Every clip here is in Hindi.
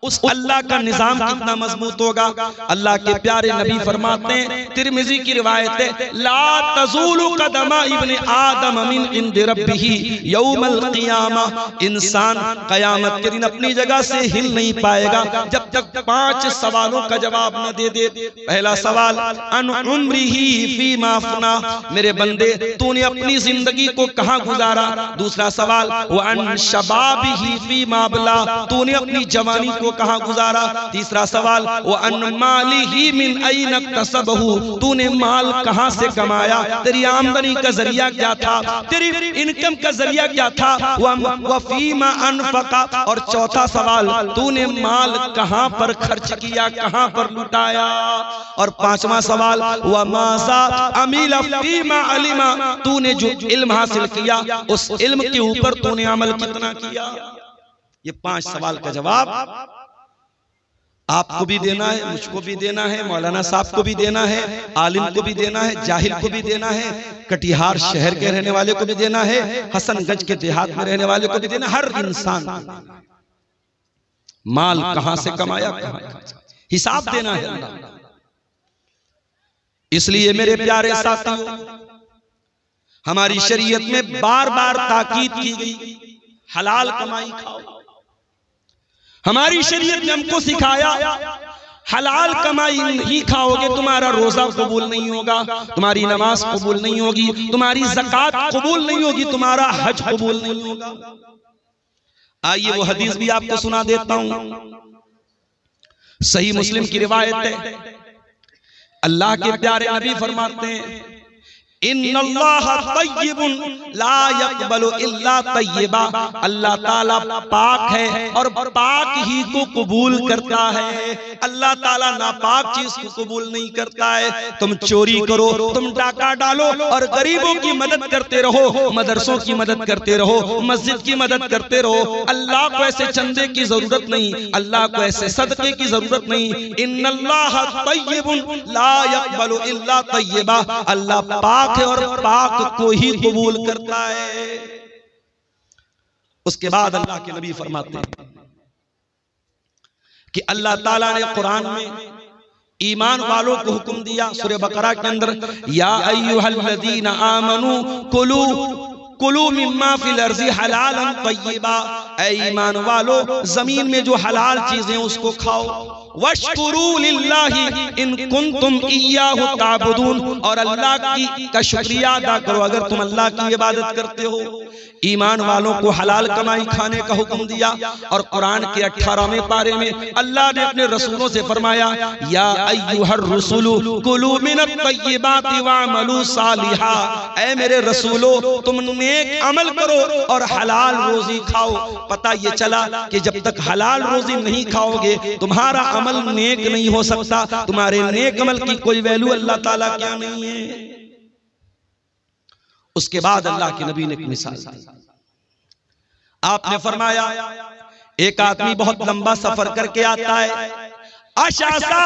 उस अल्लाह का निजाम कितना मजबूत होगा। अल्लाह के प्यारे नबी फरमाते हैं, तिरमिजी की रिवायत है, ला तज़ूलु कदमा इब्ने आदम मिन इंदि रब्बिही यौमल क़ियामा। इंसान क़यामत के दिन अपनी जगह से हिल नहीं पाएगा जब तक 5 सवालों का जवाब न दे दे। पहला सवाल, अन उम्रिही फीमा अफ़ना, मेरे बंदे तूने अपनी जिंदगी को कहां गुजारा। दूसरा सवाल, व अन शबाबिही फीमा अबला, तूने अपनी जवानी को कहां गुजारा। तीसरा सवाल, वो अन मालिही मिन ऐन इक्तसबहु, तूने माल कहां से कमाया, तेरी आमदनी का जरिया क्या था, तेरी इनकम का जरिया क्या था। व फीमा अनफका, और चौथा सवाल, तूने माल कहां पर खर्च किया, कहां पर लुटाया। और पांचवा सवाल, व माज़ा अमिला फीमा अलिमा, तूने जो इल्म हासिल किया उस इल्म के ऊपर तूने अमल कितना किया। ये 5 सवाल का जवाब आपको भी देना है, मुझको भी देना है, मौलाना साहब को भी देना है, आलिम को भी देना है, जाहिल को भी देना है, कटिहार शहर के रहने वाले को भी देना है, हसनगंज के देहात में रहने वाले को भी देना, हर इंसान माल कहां से कमाया, हिसाब देना है अल्लाह। इसलिए मेरे प्यारे साथियों, हमारी शरीयत में बार बार ताकीद की गई, हलाल कमाई खाओ। हमारी शरीयत ने हमको सिखाया, हलाल कमाई नहीं खाओगे तुम्हारा रोजा कबूल नहीं होगा, तुम्हारी नमाज कबूल नहीं होगी, तुम्हारी ज़कात कबूल नहीं होगी, तुम्हारा हज कबूल नहीं होगा। आइए वो हदीस भी आपको सुना देता हूं, सही मुस्लिम की रिवायत है। अल्लाह के प्यारे नबी फरमाते हैं, इन्नल्लाह तय्यिबुन ला यक़बलु इल्ला तय्यिबा, अल्लाह ताला पाक है और पाक ही को कबूल करता है। अल्लाह ताला नापाक चीज को कबूल नहीं करता है। तुम चोरी करो, तुम डाका डालो और गरीबों की मदद करते रहो, मदरसों की मदद करते रहो, मस्जिद की मदद करते रहो, अल्लाह को ऐसे चंदे की जरूरत नहीं, अल्लाह को ऐसे सदके की जरूरत नहीं। इन्नल्लाह तय्यिबुन ला यक़बलु इल्ला तय्यिबा, अल्लाह पाक है और पाक को ही कबूल करता है। उसके बाद अल्लाह के नबी फरमाते हैं कि अल्लाह ताला ने कुरान में ईमान वालों को हुक्म दिया, सूरह बकरा के अंदर, या अय्युहल्लज़ीना आमनू कुलू कुलू मिम्मा फिल अर्ज़ि हलालन तय्यिबा, ऐ ईमान वालो जमीन में जो हलाल चीजें उसको खाओ। वश्कुरू लिल्लाहि इन कुंतुम इय्याहु ताबुदून, और अल्लाह का शुक्रिया अदा करो अगर तुम अल्लाह की इबादत करते हो। ईमान वालों को हलाल कमाई खाने का हुक्म दिया। और कुरान के 18वें पारे में अल्लाह ने अपने रसूलों से फरमाया, या अय्युहर रसूलु कुलू मिनत तय्यिबाति वअमलू सालिहा, ऐ मेरे रसूलो तुम नेक अमल करो और हलाल रोजी खाओ। पता ये चला कि जब तक हलाल रोजी नहीं खाओगे तुम्हारा अमल नेक नहीं हो सकता, तुम्हारे नेक अमल की कोई वैल्यू अल्लाह ताला क्या नहीं है। उसके बाद अल्लाह के नबी ने एक मिसाल दी। आपने फरमाया, एक आदमी बहुत लंबा सफर करके आता है, अशासा,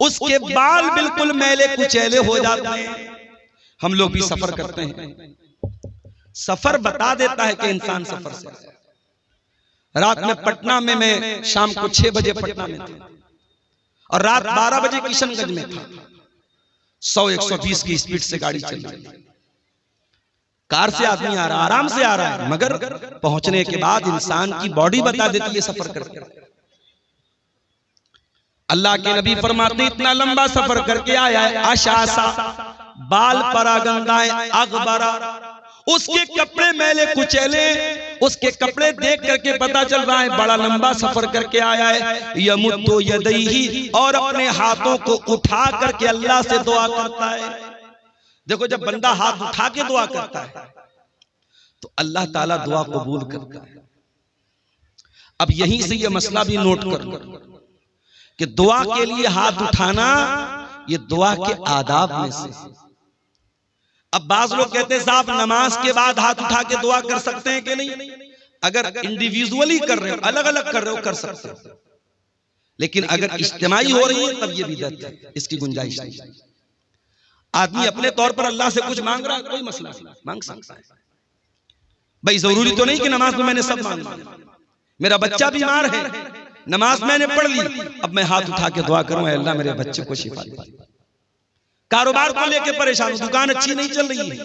उसके बाल बिल्कुल मैले कुचैले हो जाते हैं। हम लोग भी सफर करते हैं, सफर बता देता है कि इंसान सफर से। रात में पटना में मैं शाम को 6 बजे पटना में था और रात 12 बजे किशनगंज में था। 100-120 की स्पीड से गाड़ी चल रही है, कार से आदमी आ रहा, आराम से आ रहा है, मगर पहुंचने के बाद इंसान की बॉडी बता देती है सफर करके। अल्लाह के नबी फरमाते, इतना लंबा सफर करके आया है, आशासा, बाल परागंदाएं अगबरा, उसके कपड़े मैले कुचैले, उसके कपड़े देख करके पता चल रहा है बड़ा लंबा सफर करके आया है। यमुद्दु यदैहि, और अपने हाथों को उठा करके अल्लाह से दुआ करता है। देखो, जब बंदा हाथ उठा के दुआ करता है तो अल्लाह ताला दुआ कबूल करता है। अब यहीं से ये मसला भी नोट कर लो कि दुआ के लिए हाथ उठाना ये दुआ के आदाब में से। अब बाज लोग कहते हैं साहब नमाज के बाद हाथ उठा के दुआ कर सकते हैं कि नहीं? अगर इंडिविजुअली कर रहे हो, अलग अलग कर रहे हो, कर सकते हो, लेकिन अगर इज्तिमाई हो रही है तब ये बिदअत है, इसकी गुंजाइश नहीं। आदमी अपने तौर पर अल्लाह से कुछ मांग रहा है, कोई मसला नहीं, मांग सकता है भाई। जरूरी तो नहीं कि नमाज में मैंने सब मांगा। मेरा बच्चा बीमार है, नमाज मैंने पढ़ ली, अब मैं हाथ उठा के दुआ करूं, अल्लाह मेरे बच्चे को शिफा दे। कारोबार को लेके परेशान हूं, दुकान अच्छी नहीं चल रही है,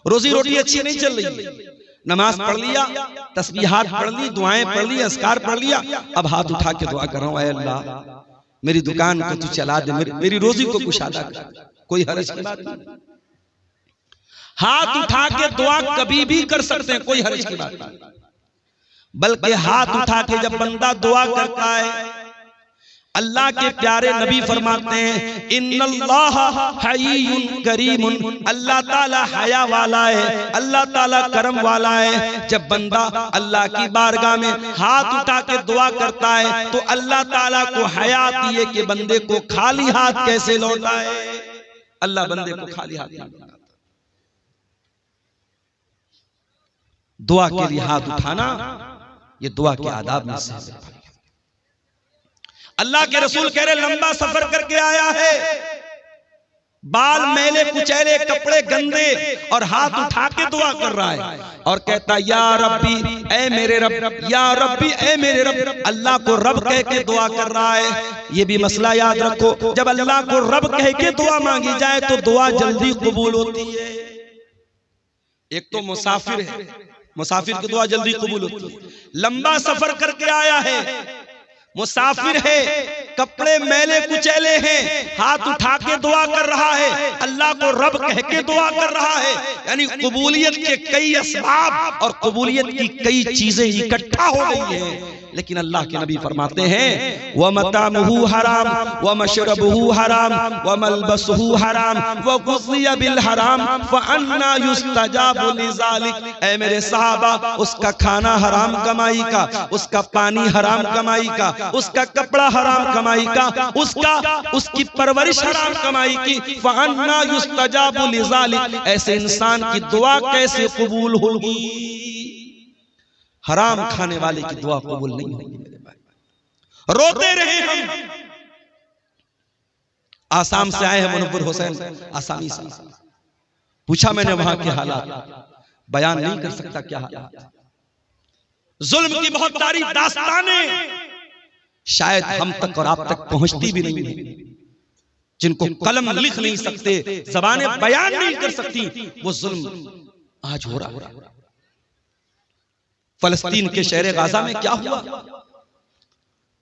रोजी रोटी अच्छी नहीं चल रही है, नमाज पढ़ लिया, तस्बीहात पढ़ ली, दुआएं पढ़ ली, अस्कार पढ़ लिया, अब हाथ उठा के दुआ कर रहा हूं, अल्लाह मेरी दुकान को तू चला दे, मेरी रोजी को कुशादा कर। कोई हर्ज की बात नहीं, हाथ उठा के दुआ कभी भी कर सकते हैं, कोई हर्ज की बात नहीं। बल्कि हाथ उठा के जब बंदा दुआ करता है, अल्लाह के प्यारे नबी फरमाते हैं इन्नल्लाह हय्युन करीमुन, अल्लाह ताला हया वाला है, अल्लाह ताला करम वाला है। जब बंदा अल्लाह की बारगाह में हाथ उठा के दुआ करता है तो अल्लाह ताला को हया आती है कि बंदे को खाली हाथ कैसे लौटाए। अल्लाह बंदे को खाली हाथ नहीं लौटाता। दुआ के लिए हाथ उठाना ये दुआ के आदाब में से है। अल्लाह के रसूल कह रहे लंबा सफर करके आया है, बाल मैले कुचैले, कपड़े गंदे, और हाथ उठा के दुआ कर रहा है और कहता या रब्बी ऐ मेरे रब, या रब्बी ऐ मेरे रब। अल्लाह को रब कह के दुआ कर रहा है। ये भी मसला याद रखो, जब अल्लाह को रब कह के दुआ मांगी जाए तो दुआ जल्दी कबूल होती है। एक तो मुसाफिर है, मुसाफिर की दुआ जल्दी कबूल होती है। लंबा सफर करके आया है, मुसाफिर है, कपड़े मैले कुचैले हैं, हाथ उठा के दुआ कर रहा है, अल्लाह को रब कह के दुआ कर रहा है। यानी कबूलियत के कई असबाब और कबूलियत की कई चीजें इकट्ठा हो गई हैं। लेकिन अल्लाह के नबी फरमाते हैं व मतअमुहु हराम व मशरबुहु हराम व मलबसुहु हराम व गुज़िया बिल हराम फअन्ना युस्तजाबु लिज़ालिक। ऐ मेरे सहाबा, उसका खाना हराम कमाई का, उसका पानी हराम कमाई का, उसका कपड़ा हराम कमाई का, उसकी परवरिश हराम कमाई की। फअन्ना युस्तजाबु लिज़ालिक। ऐसे इंसान की दुआ कैसे कबूल होगी? हराम खाने वाले की दुआ कबूल नहीं होगी मेरे भाई। रोते रहे हम। आसाम से आए हैं मुनव्वर हुसैन, आसामी से। पूछा मैंने वहां के हालात, बयान नहीं कर सकता क्या हालात। जुल्म की बहुत सारी दास्तानें शायद हम तक और आप तक पहुंचती भी नहीं है। जिनको कलम लिख नहीं सकते, जबानें बयान नहीं कर सकती, वो जुल्म आज हो रहा। फलस्तीन के शहर गाजा में क्या हुआ?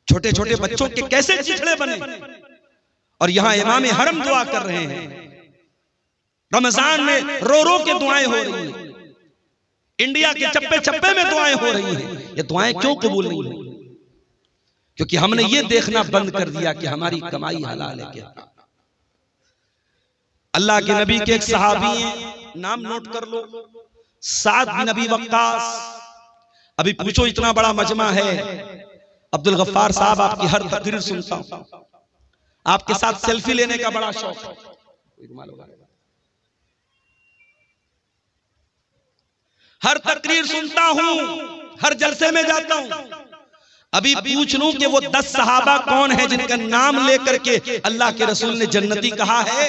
छोटे छोटे बच्चों के कैसे चिथड़े बने, और यहां इमाम हरम दुआ कर रहे हैं। रमजान में रो रो के दुआएं हो रही हैं, इंडिया के चप्पे चप्पे में दुआएं हो रही हैं। ये दुआएं क्यों कबूल नहीं हुई? क्योंकि हमने ये देखना बंद कर दिया कि हमारी कमाई हलाल है क्या। अल्लाह के नबी के एक सहाबी हैं, नाम नोट कर लो, साद बिन अबी वक्कास। अभी पूछो, इतना बड़ा मजमा है, अब्दुल गफ्फार साहब आपकी हर तकरीर सुनता हूं, आपके साथ सेल्फी लेने का बड़ा शौक है, हर तकरीर सुनता हूं, हर जलसे में जाता हूं। अभी पूछ लूं कि वो 10 सहाबा कौन है जिनका नाम लेकर के अल्लाह के रसूल ने जन्नती कहा है,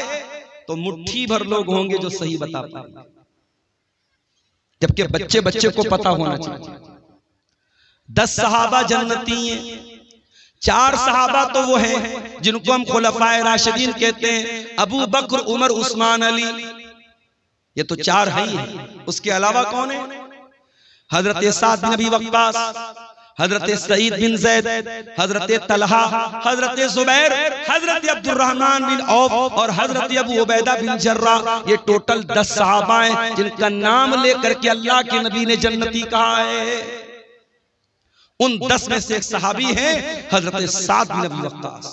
तो मुट्ठी भर लोग होंगे जो सही बता पाएंगे, जबकि बच्चे बच्चे को पता होना चाहिए। 10 सहाबा जन्नती हैं। 4 सहाबा तो वो हैं जिनको हम खुलफाए राशिदीन कहते हैं, अबू बकर, उमर, उस्मान, अली। ये तो 4 हैं ही। उसके अलावा कौन है? हजरत साद बिन अबी वक्कास, हजरत सईद बिन जैद, हजरत तलहा, हजरत जुबैर, हजरत अब्दुर्रहमान बिन औफ और हजरत अबू उबैदा बिन जर्राह। ये टोटल 10 सहाबा हैं जिनका नाम लेकर के अल्लाह के नबी ने जन्नती कहा है। उन 10 में से एक सहाबी हैं हजरत साद बिन अबी वक्कास।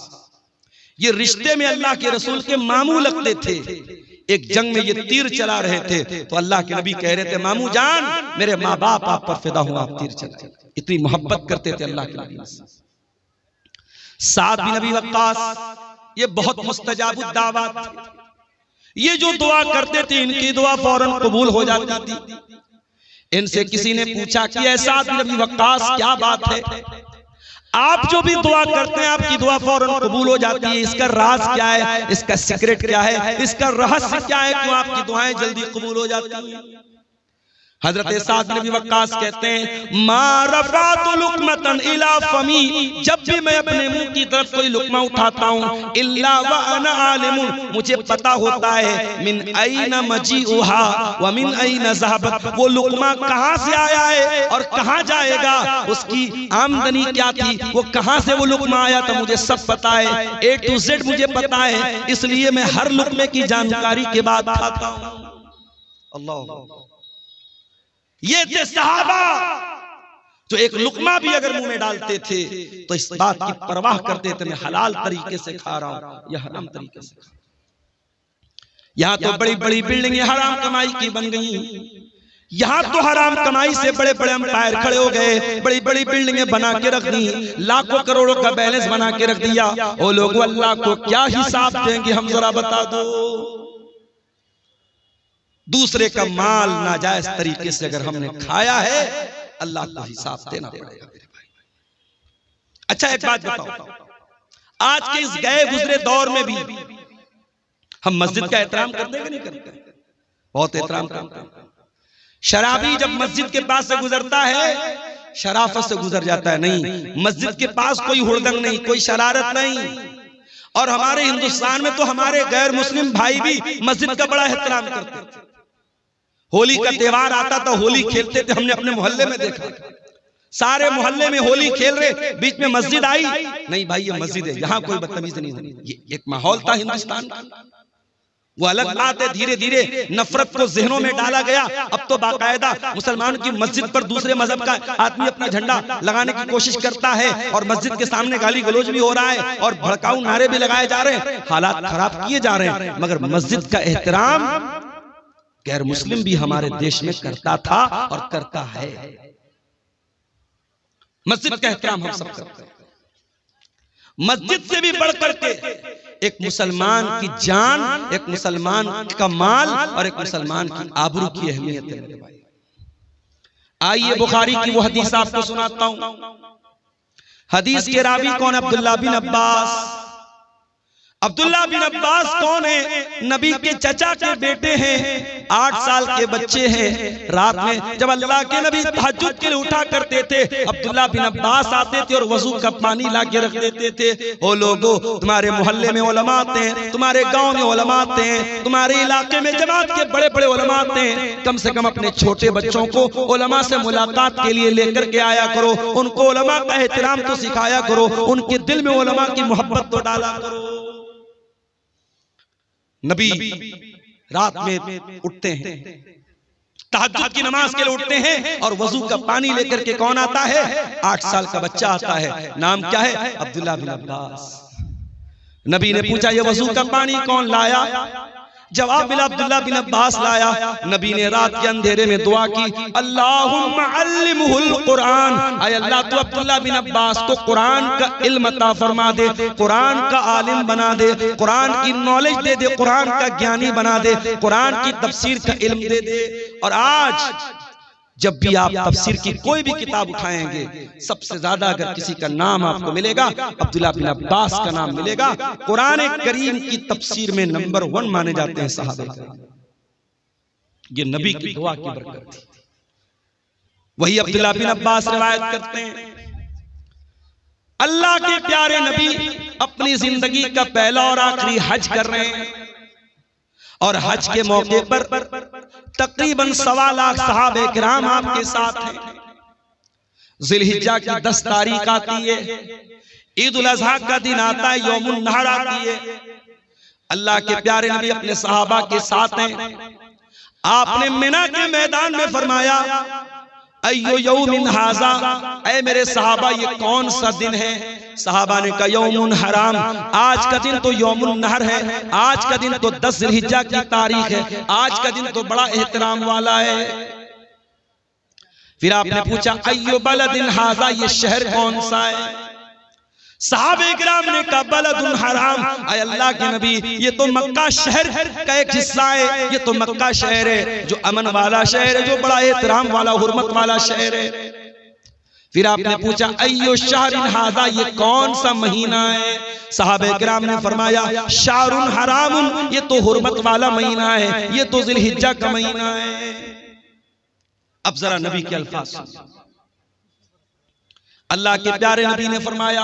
ये रिश्ते में अल्लाह के रसूल के मामू लगते थे। एक जंग में ये तीर चला रहे थे तो अल्लाह के नबी कह रहे थे, मामू जान, मेरे माँ बाप आप पर फिदा हुआ, आप तीर चलाए। इतनी मोहब्बत करते थे अल्लाह के नबी से। साद बिन अबी वक्कास ये बहुत मुस्तजाबुद दावत थे। ये जो दुआ करते थे इनकी दुआ फौरन कबूल हो जाती थी। इनसे किसी ने पूछा कि ऐसा साद बिन अबी वक्कास क्या बात है, आप जो भी दुआ करते हैं आपकी दुआ फौरन कबूल हो जाती है, इसका राज क्या है, इसका सीक्रेट क्या है, इसका रहस्य क्या है, क्यों आपकी दुआएं जल्दी कबूल हो जाती हैं? हजरत साद बिन अबी वक्कास कहते हैं मा रफ़अतु लुक़मतन इला फमी, जब भी मैं अपने मुंह की तरफ कोई लुक़मा उठाता हूँ इल्ला व अना आलिमुन, मुझे पता होता है मिन ऐना मजीउहा व मिन ऐना ज़हबत, वो लुक़मा कहाँ से आया है और कहाँ जाएगा, उसकी आमदनी क्या थी, वो कहाँ से वो लुक़मा आया था, मुझे सब पता है, A to Z मुझे पता है, इसलिए मैं हर लुक़मे की जानकारी के बाद खाता हूँ। अल्लाह, ये थे सहाबा जो एक लुकमा भी अगर मुंह में डालते थे तो इस बात की परवाह करते थे मैं हलाल तरीके से खा रहा हूं या हराम तरीके से खा रहा हूं। यहां तो बड़ी बड़ी बिल्डिंगें हराम कमाई की बन गई, यहां तो हराम कमाई से बड़े बड़े अंपायर खड़े हो गए, बड़ी बड़ी बिल्डिंगें बना के रख दी, लाखों करोड़ों का बैलेंस बना के रख दिया। वो लोग अल्लाह को क्या हिसाब देंगे, हम जरा बता दो। दूसरे का माल नाजायज तरीके से अगर हमने खाया है अल्लाह को हिसाब देना पड़ेगा मेरे भाई। अच्छा एक बात बताओ, आज के इस गए गुजरे दौर में भी हम मस्जिद का एहतराम करते हैं कि नहीं करते? बहुत एहतराम करते हैं। शराबी जब मस्जिद के पास से गुजरता है शराफत से गुजर जाता है, नहीं मस्जिद के पास कोई हुड़दंग नहीं, कोई शरारत नहीं। और हमारे हिंदुस्तान में तो हमारे गैर मुस्लिम भाई भी मस्जिद का बड़ा एहतराम करते थे। होली का त्योहार आता था, होली खेलते थे, हमने अपने मोहल्ले में देखा, सारे मोहल्ले में होली खेल रहे, बीच में मस्जिद आई, नहीं भाई ये मस्जिद है, यहाँ कोई बदतमीज नहीं है। ये एक माहौल था हिंदुस्तान का, वो अलग बात है। धीरे धीरे नफरत को जहनों में डाला गया। अब तो बाकायदा मुसलमान की मस्जिद पर दूसरे मजहब का आदमी अपना झंडा लगाने की कोशिश करता है और मस्जिद के सामने गाली गलौज भी हो रहा है और भड़काऊ नारे भी लगाए जा रहे हैं, हालात खराब किए जा रहे हैं। मगर मस्जिद का एहतराम गैर मुस्लिम भी हमारे देश में करता था और करता है। मस्जिद का एहतराम हम सब करते हैं। मस्जिद से भी बढ़कर के एक मुसलमान की जान, एक मुसलमान का माल और एक मुसलमान की आबरू की अहमियत है मेरे भाई। आइए बुखारी की वो हदीस आपको सुनाता हूं। हदीस के रावी कौन? अब्दुल्ला बिन अब्बास। अब्दुल्ला बिन अब्बास कौन है? नबी के चचा के बेटे हैं, 8 साल के बच्चे हैं। रात में जब अल्लाह के नबी तहज्जुद के लिए उठा करते थे, अब्दुल्ला बिन अब्बास आते थे और वजू का पानी ला के रख देते थे। ओ लोगो, तुम्हारे मोहल्ले में उलमा आते हैं, तुम्हारे गांव में उलमा आते हैं, तुम्हारे इलाके में जमात के बड़े बड़े उलमा आते हैं, कम से कम अपने छोटे बच्चों को उलमा से मुलाकात के लिए लेकर के आया करो, उनको उलमा का एहतराम तो सिखाया करो, उनके दिल में उलमा की मोहब्बत तो डाला करो। नबी रात में उठते हैं, तहज्जुद की नमाज के लिए उठते हैं और वजू का पानी लेकर के कौन आता है? 8 साल का बच्चा आता है। नाम क्या है? अब्दुल्ला बिन अब्बास। नबी ने पूछा ये वजू का पानी कौन लाया? जवाब मिला अब्दुल्ला बिन अब्बास लाया। नबी ने रात के अंधेरे में दुआ की, अल्लाहुम्मा अल्लिमहुल कुरान, ऐ अल्लाह तू अब्दुल्ला बिन अब्बास को कुरान का इल्म अता फरमा दे, कुरान का आलिम बना दे, कुरान की नॉलेज दे दे, कुरान का ज्ञानी बना दे, कुरान की तफसीर का इल्म दे दे। और आज जब भी आप तफसीर की कोई भी किताब उठाएंगे, सबसे ज्यादा अगर किसी का नाम आपको मिलेगा अब्दुल्ला बिन अब्बास का नाम मिलेगा। कुरान करीम की तफसीर में नंबर 1 माने जाते हैं सहाबा। ये नबी की दुआ की बरकत थी। वही अब्दुल्ला बिन अब्बास रिवायत करते हैं, अल्लाह के प्यारे नबी अपनी जिंदगी का पहला और आखिरी हज कर रहे हैं और हज के मौके पर तकरीबन 1.25 लाख सहाबे किराम आपके साथ हैं। जिलहिज्जा की 10 तारीख आती है, ईद उल अज़हा का दिन आता है, यौमुन नहर आती है। अल्लाह के प्यारे नबी अपने सहाबा के साथ हैं। आपने मिना के मैदान में फरमाया, अय्यो यौमिन हाज़ा, ऐ मेरे सहाबा ये कौन सा दिन है? सहाबा ने कहा यौमुन हराम, आज का दिन तो यौमुन नहर है, आज का दिन तो 10 जिलहिज्जा की तारीख है, आज का दिन तो बड़ा एहतराम वाला है। फिर आपने पूछा अय्यो बलदिन हाज़ा, ये शहर कौन सा है? सहाबे किराम ने कहा बलदुन हराम, ऐ अल्लाह के नबी ये तो मक्का शहर का एक हिस्सा है, ये तो मक्का शहर है जो अमन वाला शहर है, जो बड़ा एहतराम वाला हुर्मत वाला शहर है। फिर आपने पूछा अय्यो शहरिन हाज़ा, ये कौन सा महीना है? सहाबे किराम ने फरमाया शाहरुन हरामुन, ये तो हुर्मत वाला महीना है, ये तो जिलहिज्जा का महीना है। अब जरा नबी के अल्फाज सुनिए। अल्लाह के प्यारे नबी ने फरमाया,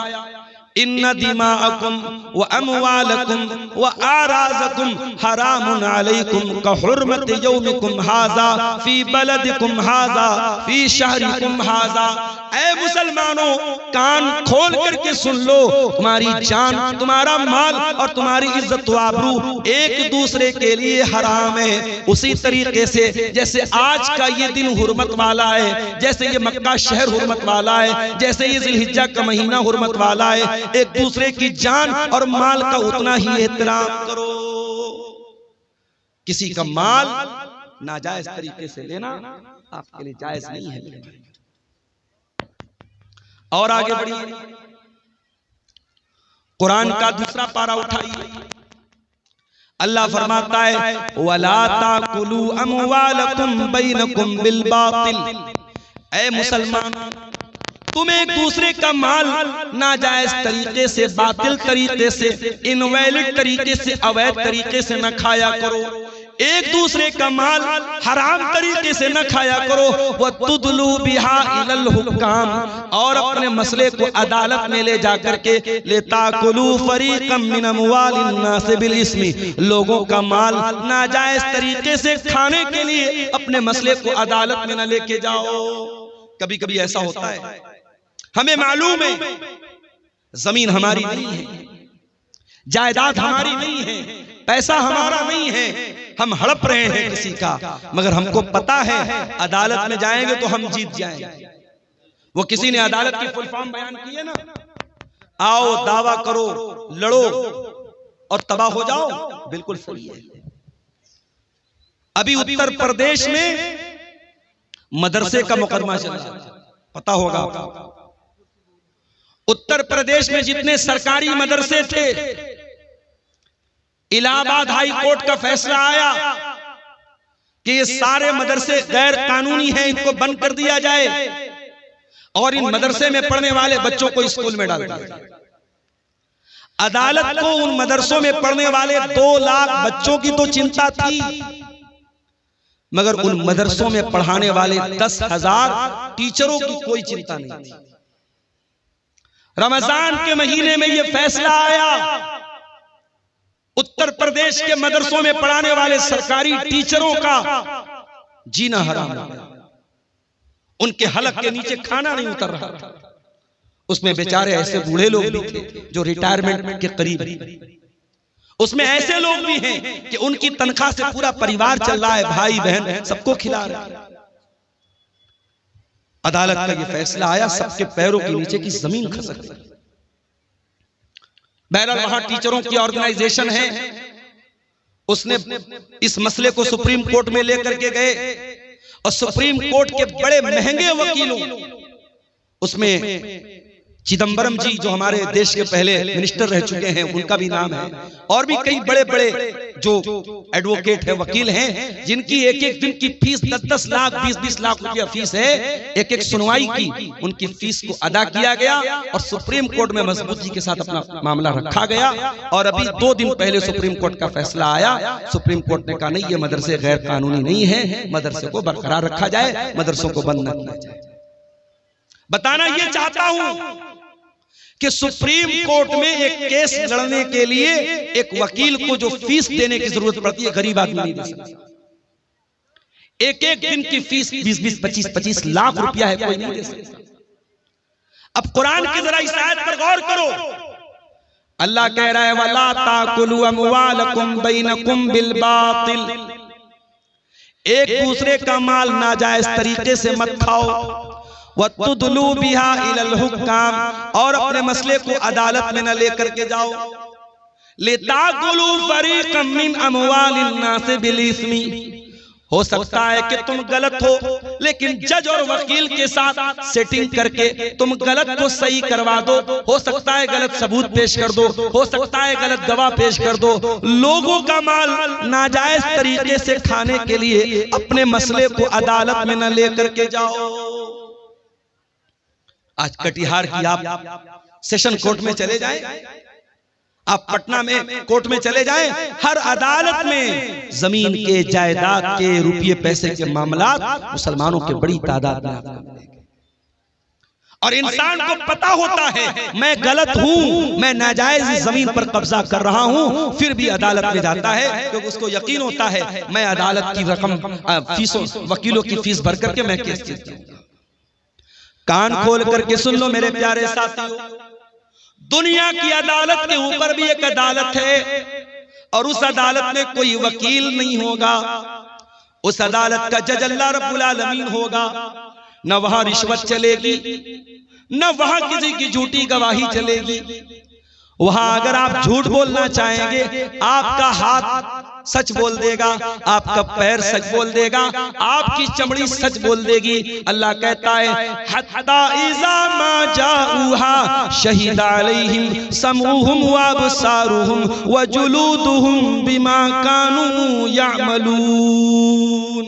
इन्ना दिमाअकुम व अमवालकुम व आराज़कुम हरामुन अलैकुम का हुर्मत यौमिकुम हाज़ा फी बलदिकुम हाज़ा फी शहरिकुम हाज़ा। ऐ मुसलमानों, कान खोल करके सुन लो, तुम्हारी जान, तुम्हारा माल और तुम्हारी इज्जत व आबरू एक दूसरे के लिए हराम है। उसी तरीके से जैसे आज का ये दिन हुर्मत वाला है, जैसे ये मक्का शहर हुर्मत वाला है, जैसे ये जिलहिज्जा का महीना हुर्मत वाला है, एक दूसरे की जान और माल का उतना ही एहतराम करो। किसी का माल नाजायज तरीके से लेना आपके लिए जायज नहीं है। और आगे बढ़िए, कुरान का दूसरा पारा उठाइए। अल्लाह फरमाता है, वला ताकुलू अमवालकुम बैनकुम बिल बातिल। ऐ मुसलमान, तुम एक दूसरे का माल नाजायज तरीके से, बातिल तरीके से, इनवैलिड तरीके से, अवैध तरीके से न खाया करो। एक दूसरे का माल हराम तरीके से न खाया करो। वह तुदलू बिहा इलल हुक्काम, और अपने मसले को अदालत में ले जाकर के लेताकुलू फरीकम मिन अमवालिन नास बिल इस्मी, लोगों का माल नाजायज तरीके से खाने के लिए अपने मसले को अदालत में न लेके जाओ। कभी कभी ऐसा होता है, हमें मालूम है जमीन हमारी नहीं है, जायदाद हमारी नहीं है, पैसा हमारा नहीं है, हम हड़प रहे हैं किसी का, मगर हमको पता है अदालत में जाएंगे तो हम जीत जाएंगे। वो किसी ने अदालत की फुल फॉर्म बयान की है ना, आओ दावा करो, लड़ो और तबाह हो जाओ, बिल्कुल सही है। अभी उत्तर प्रदेश में मदरसे का मुकदमा चल रहा है, पता होगा। उत्तर प्रदेश में जितने सरकारी मदरसे थे, इलाहाबाद हाई कोर्ट का फैसला आया कि ये सारे मदरसे गैर कानूनी हैं, इनको बंद कर दिया जाए और इन मदरसे में पढ़ने वाले बच्चों को स्कूल में डाल दिया। अदालत को उन मदरसों में पढ़ने वाले 2 लाख बच्चों की तो चिंता थी, मगर उन मदरसों में पढ़ाने वाले 10,000 टीचरों की कोई चिंता नहीं थी। रमजान के महीने में यह फैसला आया, उत्तर प्रदेश के मदरसों में पढ़ाने वाले सरकारी टीचरों का जीना हराम हो गया। उनके हलक के नीचे खाना नहीं उतर रहा था। उसमें बेचारे ऐसे बूढ़े लोग भी थे जो रिटायरमेंट के करीब, उसमें ऐसे लोग भी हैं कि उनकी तनख्वाह से पूरा परिवार चल रहा है, भाई बहन सबको खिला रहा है। अदालत का यह फैसला आया, सबके पैरों के नीचे की जमीन खसक गई। बहरहाल वहां टीचरों की ऑर्गेनाइजेशन है, उसने इस मसले को सुप्रीम कोर्ट में लेकर के गए और सुप्रीम कोर्ट के बड़े महंगे वकीलों, उसमें चिदंबरम जी जो हमारे देश के पहले मिनिस्टर रह चुके हैं, उनका भी नाम है, और भी कई बड़े बड़े जो एडवोकेट है, वकील हैं, जिनकी एक एक दिन की फीस 10-10 लाख 20-20 लाख रुपया फीस है। एक एक सुनवाई की उनकी फीस को अदा किया गया और सुप्रीम कोर्ट में मजबूती के साथ अपना मामला रखा गया। और अभी 2 दिन पहले सुप्रीम कोर्ट का फैसला आया। सुप्रीम कोर्ट ने कहा नहीं, ये मदरसे गैर कानूनी नहीं है, मदरसे को बरकरार रखा जाए, मदरसों को बंद न किया जाए। बताना ये चाहता हूं कि सुप्रीम कोर्ट में एक केस लड़ने के लिए एक वकील को जो फीस देने की जरूरत पड़ती है, गरीब आदमी नहीं दे सकता। एक एक दिन की फीस 20-20, 25-25 लाख रुपया है, कोई नहीं दे सकता। अब कुरान की जरा इस आयत पर गौर करो। अल्लाह कह रहा है, वला ताकुलू अमवालकुम बैनकुम बिल बातिल, एक दूसरे का माल नाजायज तरीके से मत खाओ। वतुदलू बिहा इलल हुक्काम, और अपने मसले को अदालत में न लेकर के जाओ। लिताकुलू फरीकम मिन अमवालिन नास बिल इस्मी, हो सकता है कि तुम गलत हो, लेकिन जज और वकील के साथ सेटिंग करके तुम गलत को सही करवा दो। हो सकता है गलत सबूत पेश कर दो, हो सकता है गलत गवाह पेश कर दो। लोगों का माल नाजायज तरीके से खाने के लिए अपने मसले को अदालत में न लेकर के जाओ। आज कटिहार की आप सेशन कोर्ट में चले जाएं, आप पटना में कोर्ट में चले जाएं, हर अदालत में जमीन के, जायदाद के, रुपये पैसे के मामलात मुसलमानों के बड़ी तादाद में आपको मिलेंगे। और इंसान को पता होता है मैं गलत हूं, मैं नाजायज जमीन पर कब्जा कर रहा हूं, फिर भी अदालत में जाता है क्योंकि उसको यकीन होता है मैं अदालत की रकम, फीसों, वकीलों की फीस भर करके मैं केस जीत जाऊंगा। कान खोल करके सुन लो मेरे प्यारे साथियों, दुनिया की अदालत के ऊपर भी एक अदालत है और उस अदालत में कोई वकील नहीं होगा। उस अदालत का जज अल्लाह रब्बुल आलमीन होगा। न वहां रिश्वत चलेगी, न वहां किसी की झूठी गवाही चलेगी। वहां अगर आप झूठ बोलना चाहेंगे, आपका हाथ सच बोल देगा, आपका पैर सच बोल देगा, आपकी चमड़ी सच बोल देगी। अल्लाह कहता है हत्ता इज़ा मा जाऊहा शहीदा अलैहिम समूहुम व अबसारुहुम व जुलूदुहुम बिमा कानू यामलून।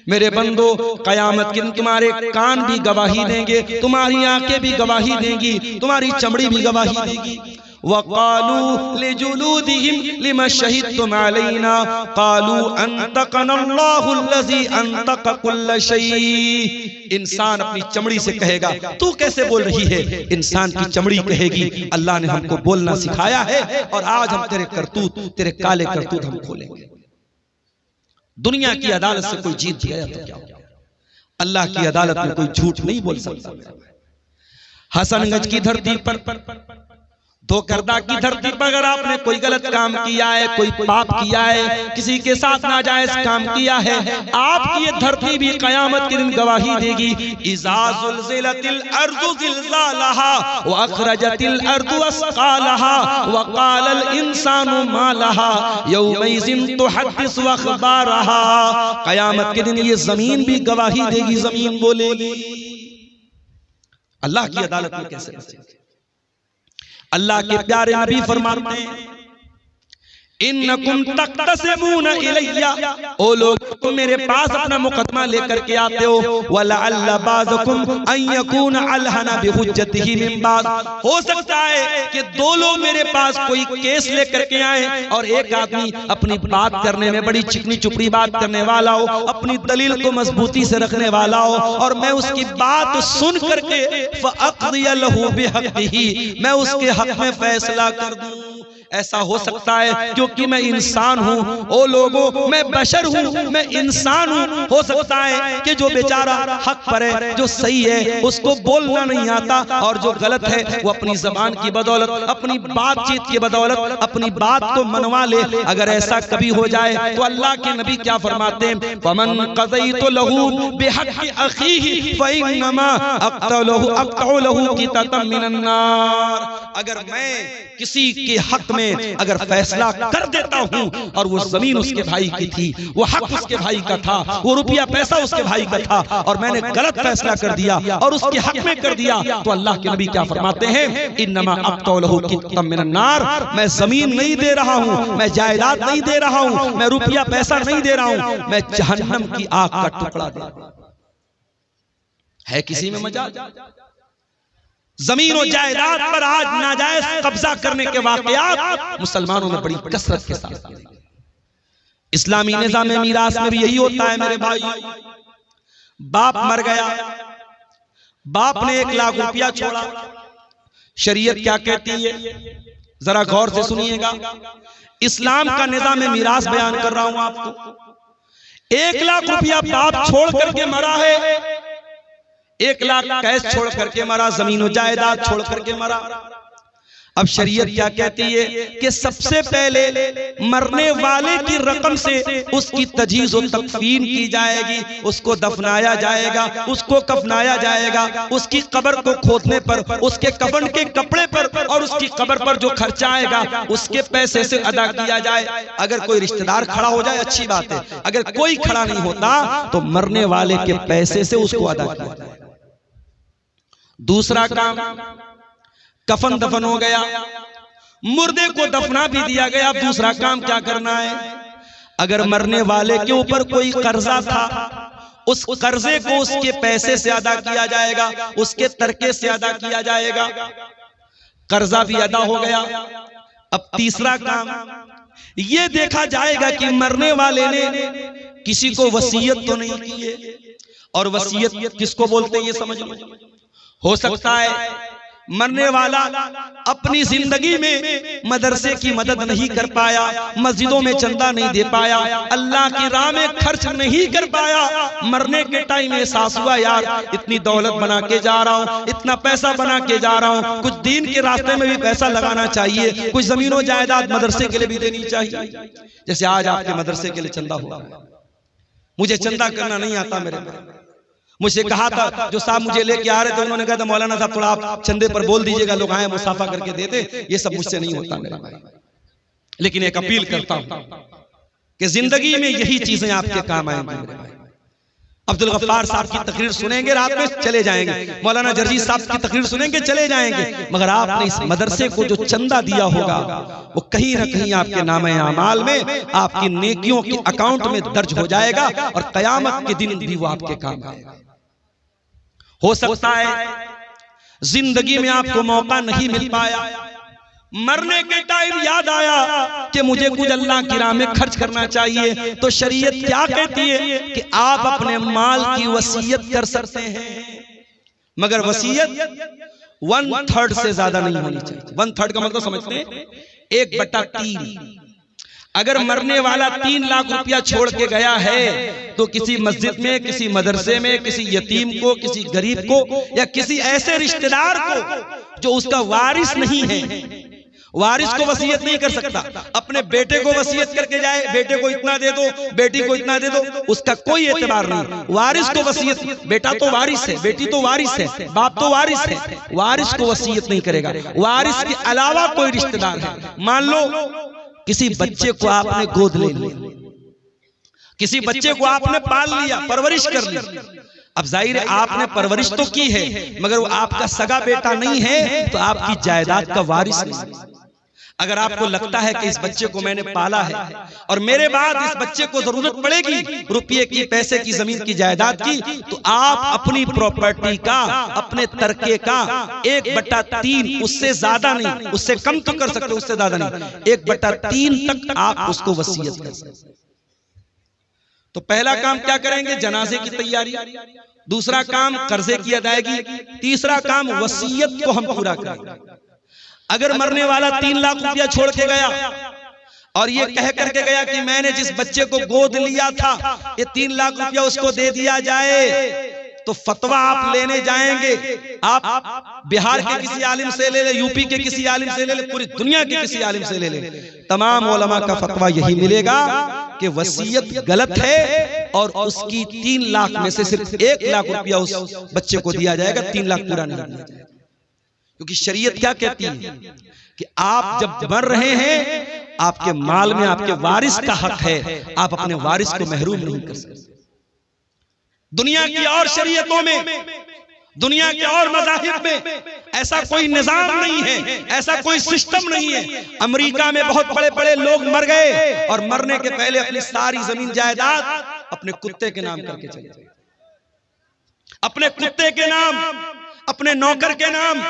मेरे बंदो, कयामत के दिन तुम्हारे कान भी गवाही देंगे, तुम्हारी आंखें भी गवाही देंगी, तुम्हारी चमड़ी भी गवाही देगी। वक़ालू लिजुलूदिहिम लिमा शहीदतुम अलैना क़ालू अंतक़नल्लाहु अल्लज़ी अंतक़ कुल्ल शै। इंसान अपनी चमड़ी से कहेगा तू कैसे बोल रही है, इंसान की चमड़ी कहेगी अल्लाह ने हमको बोलना सिखाया है और आज हम तेरे करतूत, तेरे काले करतूत हम खोलेंगे। दुनिया की अदालत से कोई जीत गया तो क्या, अल्लाह की अदालत में कोई झूठ नहीं बोल सकता। हसनगंज की धरती पर, धोकरदा की धरती पर अगर आपने कोई गलत काम किया है, कोई पाप किया है, किसी के साथ नाजायज काम किया है, आपकी ये धरती भी कयामत के दिन गवाही देगी। इज़ा ज़ुलज़िलतिल अर्ज़ु ज़िलज़ालहा व अख़रजतिल अर्ज़ु अस्क़ालहा व क़ालल इंसानु मा लहा यौमइज़िन तुहद्दिसु अख़बारहा। कयामत के दिन ये जमीन भी गवाही देगी, जमीन बोलेगी। अल्लाह की अदालत में कैसे बचेंगे? अल्लाह के प्यारे नबी फरमाते हैं इन्नकुम तक़तसिमून इलैया, ओ लोग तुम मेरे पास अपना मुकदमा लेकर के आते हो। वलअल्ल बाज़कुम अन यकून अलहना बिहुज्जतिही मिन बाज़, हो सकता है कि दो लोग मेरे पास कोई केस लेकर के आए और एक आदमी अपनी बात करने में बड़ी चिकनी चुपड़ी बात करने वाला हो, अपनी दलील को मजबूती से रखने वाला हो, और मैं उसकी बात सुन करके फ़अक़ज़िय लहू बिहक़्क़िही, मैं उसके हक में फैसला कर दूं। ऐसा हो सकता है क्योंकि मैं इंसान हूं। ओ लोगों, मैं बशर हूं, मैं इंसान हूं। हो सकता है कि जो बेचारा हक पर है, जो सही है, उसको बोलना नहीं आता, और जो गलत है वो अपनी जबान की बदौलत, अपनी बातचीत की बदौलत अपनी बात को मनवा ले। अगर ऐसा कभी हो जाए तो अल्लाह के नबी क्या फरमाते हैं, फमन क़ज़यतु लहू बिहक़्क़ि अख़ीहि फ़इन्नमा अक़तअ लहू क़ितअतम मिनन नार। अगर मैं किसी के हक में अगर फैसला कर देता हूं और वो जमीन उसके भाई की थी, वो हक उसके भाई का था, वो रुपया पैसा उसके भाई का था, और मैंने गलत फैसला कर दिया और उसके हक में कर दिया, तो अल्लाह के नबी क्या फरमाते हैं, इन्नमा अक़तअ लहू क़ितअतम मिनन नार। मैं जमीन नहीं दे रहा हूं, मैं जायदाद नहीं दे रहा हूं, मैं रुपया पैसा नहीं दे रहा हूं, मैं जहन्नम की आग का टुकड़ा दे रहा हूं। है किसी में मजाल? जमीन और जायदाद पर आज नाजायज कब्जा करने के वाकयात मुसलमानों में बड़ी कसरत के साथ। इस्लामी निजाम मीरास में भी यही होता है मेरे भाई। बाप मर गया, बाप ने 1 लाख रुपया छोड़ा, शरीयत क्या कहती है जरा गौर से सुनिएगा। इस्लाम का निजाम मीरास बयान कर रहा हूं आपको। 1 लाख रुपया बाप छोड़ करके मरा है, 1 लाख कैश छोड़ करके मरा, जमीन जायदाद छोड़ करके मरा। अब शरीयत क्या कहती है कि सबसे पहले मरने वाले की रकम से उसकी तजहीज़ और तकफीन की जाएगी, उसको दफनाया जाएगा, उसको कफनाया जाएगा, उसकी कब्र को खोदने पर, उसके कफन के कपड़े पर और उसकी कब्र पर जो खर्चा आएगा उसके पैसे से अदा किया जाए। अगर कोई रिश्तेदार खड़ा हो जाए अच्छी बात है, अगर कोई खड़ा नहीं होता तो मरने वाले के पैसे से उसको अदा किया जाए। दूसरा काम, कफन दफन हो गया, मुर्दे को दफना भी दिया गया। अब दूसरा काम क्या करना है, अगर मरने वाले के ऊपर कोई कर्जा था, उस कर्जे को उसके पैसे से अदा किया जाएगा, उसके तरके से अदा किया जाएगा। कर्जा भी अदा हो गया, अब तीसरा काम ये देखा जाएगा कि मरने वाले ने किसी को वसीयत तो नहीं की है, और वसीयत किसको बोलते हैं ये समझ लो। हो सकता है मरने वाला अपनी जिंदगी में मदरसे की मदद नहीं कर पाया, मस्जिदों में चंदा नहीं दे पाया, अल्लाह की राह में खर्च नहीं कर पाया। मरने के टाइम एहसास हुआ यार इतनी दौलत बना के जा रहा हूँ, इतना पैसा बना के जा रहा हूँ, कुछ दीन के रास्ते में भी पैसा लगाना चाहिए, कुछ जमीनों जायदाद मदरसे के लिए भी देनी चाहिए। जैसे आज आपके मदरसे के लिए चंदा हुआ, मुझे चंदा करना नहीं आता, मेरे मुझे कहा था जो साहब मुझे लेके आ रहे थे, उन्होंने कहा था मौलाना साहब थोड़ा आप चंदे पर बोल दीजिएगा, लोग आए मुसाफा करके देते, ये सब मुझसे नहीं होता मेरा भाई। लेकिन एक अपील करता हूं कि जिंदगी में यही चीजें आपके काम आएंगी मेरे भाई। अब्दुल गफ्फार साहब की तकरीर सुनेंगे रात में चले जाएंगे, मौलाना जर्जी साहब की तकरीर सुनेंगे चले जाएंगे, मगर आपने इस मदरसे को जो चंदा दिया होगा वो कहीं ना कहीं आपके नामे अमाल में, आपकी नेकियों के अकाउंट में दर्ज हो जाएगा, और कयामत के दिन भी वो आपके काम आएगा। हो सकता है जिंदगी में आपको मौका नहीं मिल पाया, मरने के टाइम याद आया कि मुझे कुछ अल्लाह की राह में खर्च करना चाहिए, तो शरीयत क्या कहती है कि आप अपने माल की वसीयत कर सकते हैं, मगर वसीयत 1/3 से ज्यादा नहीं होनी चाहिए। 1/3 का मतलब समझते हैं 1/3। अगर मरने वाला 3 लाख रुपया छोड़ के गया है तो किसी मस्जिद में, किसी मदरसे में, किसी यतीम को, किसी गरीब को, या किसी ऐसे रिश्तेदार को जो उसका वारिस नहीं है, वारिस को वसीयत नहीं कर सकता। अपने बेटे को वसीयत करके जाए, बेटे को इतना दे दो, बेटी को इतना दे दो, उसका कोई एतबार नहीं। वारिस को वसीयत, बेटा तो वारिस है, बेटी तो वारिस है, बाप तो वारिस है, वारिस को वसीयत नहीं करेगा। वारिस के अलावा कोई रिश्तेदार है, मान लो किसी बच्चे को आपने गोद ले लिया, किसी बच्चे को आपने पाल लिया, परवरिश कर ली, अब जाहिर है आपने परवरिश तो की है, मगर वो आपका सगा बेटा नहीं है, तो आपकी जायदाद का वारिस नहीं। अगर आपको लगता है कि इस बच्चे को मैंने पाला है और मेरे बाद इस बच्चे को जरूरत पड़ेगी रुपये की, पैसे की, जमीन की, जायदाद की, तो आप अपनी प्रॉपर्टी का, अपने तरके का 1/3, उससे ज्यादा नहीं, उससे कम तो कर सकते, उससे ज्यादा नहीं, 1/3 तक आप उसको वसीयत कर सकते। तो पहला काम क्या करेंगे? जनाजे की तैयारी, दूसरा काम कर्जे की अदायगी, तीसरा काम वसीयत को हम पूरा करेंगे। अगर मरने वाला 3 लाख रुपया छोड़ के गया और ये कह करके गया कि मैंने जिस बच्चे को गोद लिया था ये 3 लाख रुपया उसको दे दिया जाए, तो फतवा आप लेने जाएंगे, आप बिहार के किसी आलिम से ले ले, यूपी के किसी आलिम से ले ले, पूरी दुनिया के किसी आलिम से ले ले, तमाम उलमा का फतवा यही मिलेगा कि वसीयत गलत है और उसकी 3 लाख में से सिर्फ 1 लाख रुपया उस बच्चे को दिया जाएगा, 3 लाख पूरा नहीं दिया जाएगा। क्योंकि शरीयत क्या कहती है कि आप जब मर रहे हैं आपके माल में आपके वारिस का हक है, आप अपने वारिस को महरूम नहीं कर सकते। दुनिया की और शरीयतों में, दुनिया के और मज़ाहिब में ऐसा कोई निजाम नहीं है, ऐसा कोई सिस्टम नहीं है। अमेरिका में बहुत बड़े बड़े लोग मर गए और मरने के पहले अपनी सारी जमीन जायदाद अपने कुत्ते के नाम करके चले गए, अपने कुत्ते के नाम, अपने नौकर के नाम,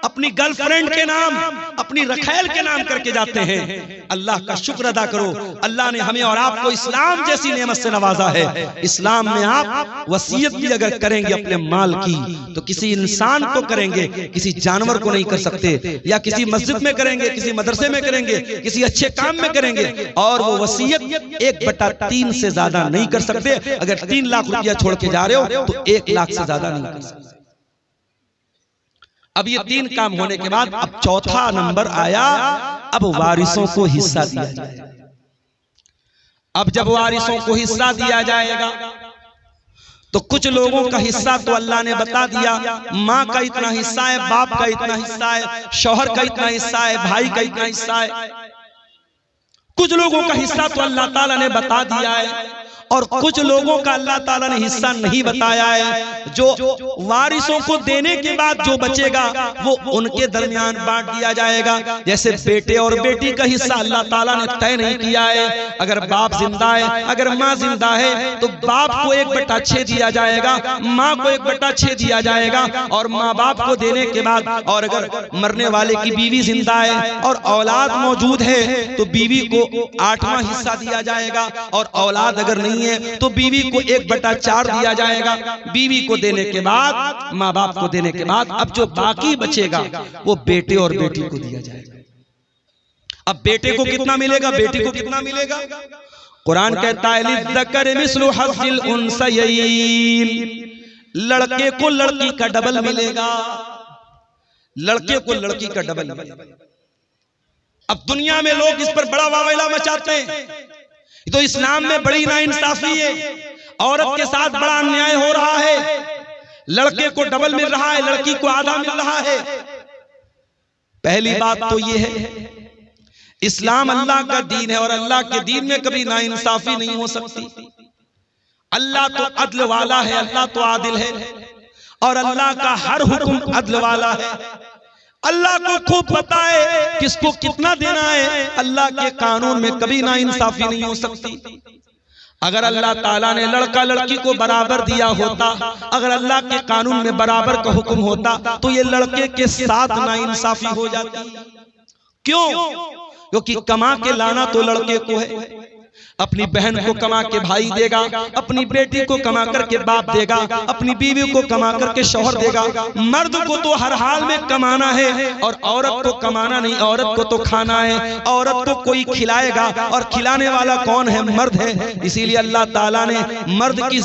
अपनी गर्लफ्रेंड के नाम, अपनी रखैल के नाम करके जाते हैं। अल्लाह का शुक्र अदा करो, अल्लाह ने हमें और आपको इस्लाम जैसी नेमत से नवाजा है। इस्लाम में आप वसीयत भी अगर करेंगे अपने माल की तो किसी इंसान को करेंगे, किसी जानवर को नहीं कर सकते, या किसी मस्जिद में करेंगे, किसी मदरसे में करेंगे, किसी अच्छे काम में करेंगे, और वो वसीयत 1/3 से ज्यादा नहीं कर सकते। अगर 3 लाख रुपया छोड़ के जा रहे हो तो 1 लाख से ज्यादा नहीं कर सकते। अब ये 3 काम होने के बाद अब चौथा नंबर आया, अब वारिसों को हिस्सा दिया जाएगा। अब जब वारिसों को हिस्सा दिया जाएगा तो कुछ लोगों का हिस्सा तो अल्लाह ने बता दिया, माँ का इतना हिस्सा है, बाप का इतना हिस्सा है, शौहर का इतना हिस्सा है, भाई का इतना हिस्सा है। कुछ लोगों का हिस्सा तो अल्लाह ताला ने बता दिया है, और कुछ लोगों का अल्लाह ताला ने हिस्सा नहीं बताया है। जो वारिसों को देने के बाद जो बचेगा वो उनके दरमियान बांट दिया जाएगा। जैसे बेटे और बेटी का हिस्सा अल्लाह ताला ने तय नहीं किया है। अगर बाप जिंदा है, अगर माँ जिंदा है तो बाप को 1/6 दिया जाएगा, माँ को 1/6 दिया जाएगा। और माँ बाप को देने के बाद और अगर मरने वाले की बीवी जिंदा है और औलाद मौजूद है तो बीवी को 8वां हिस्सा दिया जाएगा। और औलाद अगर नहीं है तो बीवी को 1/4 दिया जाएगा। बीवी को देने के बाद, माँ बाप को देने के बाद अब जो बाकी बचेगा वो बेटे और बेटी को दिया जाएगा। अब बेटे को कितना मिलेगा, बेटी को कितना मिलेगा? कुरान कहता है लिज़्ज़करि मिस्लु हज़्ज़िल उन्सयैन, लड़के को लड़की का डबल मिलेगा, लड़के को लड़की का डबल मिलेगा। अब दुनिया में लोग इस पर बड़ा वावैला मचाते हैं, तो इस्लाम में बड़ी नाइंसाफी है, औरत के साथ बड़ा अन्याय हो रहा है। लड़के को डबल मिल रहा है, लड़की को आधा मिल रहा है। पहली बात तो ये है इस्लाम अल्लाह का दीन है और अल्लाह के दीन में कभी नाइंसाफी नहीं हो सकती। अल्लाह तो अदल वाला है, अल्लाह तो आदिल है और अल्लाह का हर हुक्म अदल वाला है। अल्लाह को खूब पता है किसको कितना देना है। अल्लाह के कानून में कभी नाइंसाफी नहीं हो सकती। अगर अल्लाह ताला ने लड़का लड़की को बराबर दिया होता, अगर अल्लाह के कानून में बराबर का हुक्म होता तो ये लड़के के साथ नाइंसाफी हो जाती। क्यों? क्योंकि कमा के लाना तो लड़के को है। अपनी बहन को कमा के भाई देगा, अपनी बेटी को कमा करके बाप देगा, अपनी बीवी को कमा करके शौहर देगा। मर्द को तो हर हाल में कमाना है और औरत को कमाना नहीं, औरत को तो खाना है। औरत को कोई खिलाएगा और खिलाने वाला कौन है? मर्द है। इसीलिए अल्लाह ताला ने मर्द की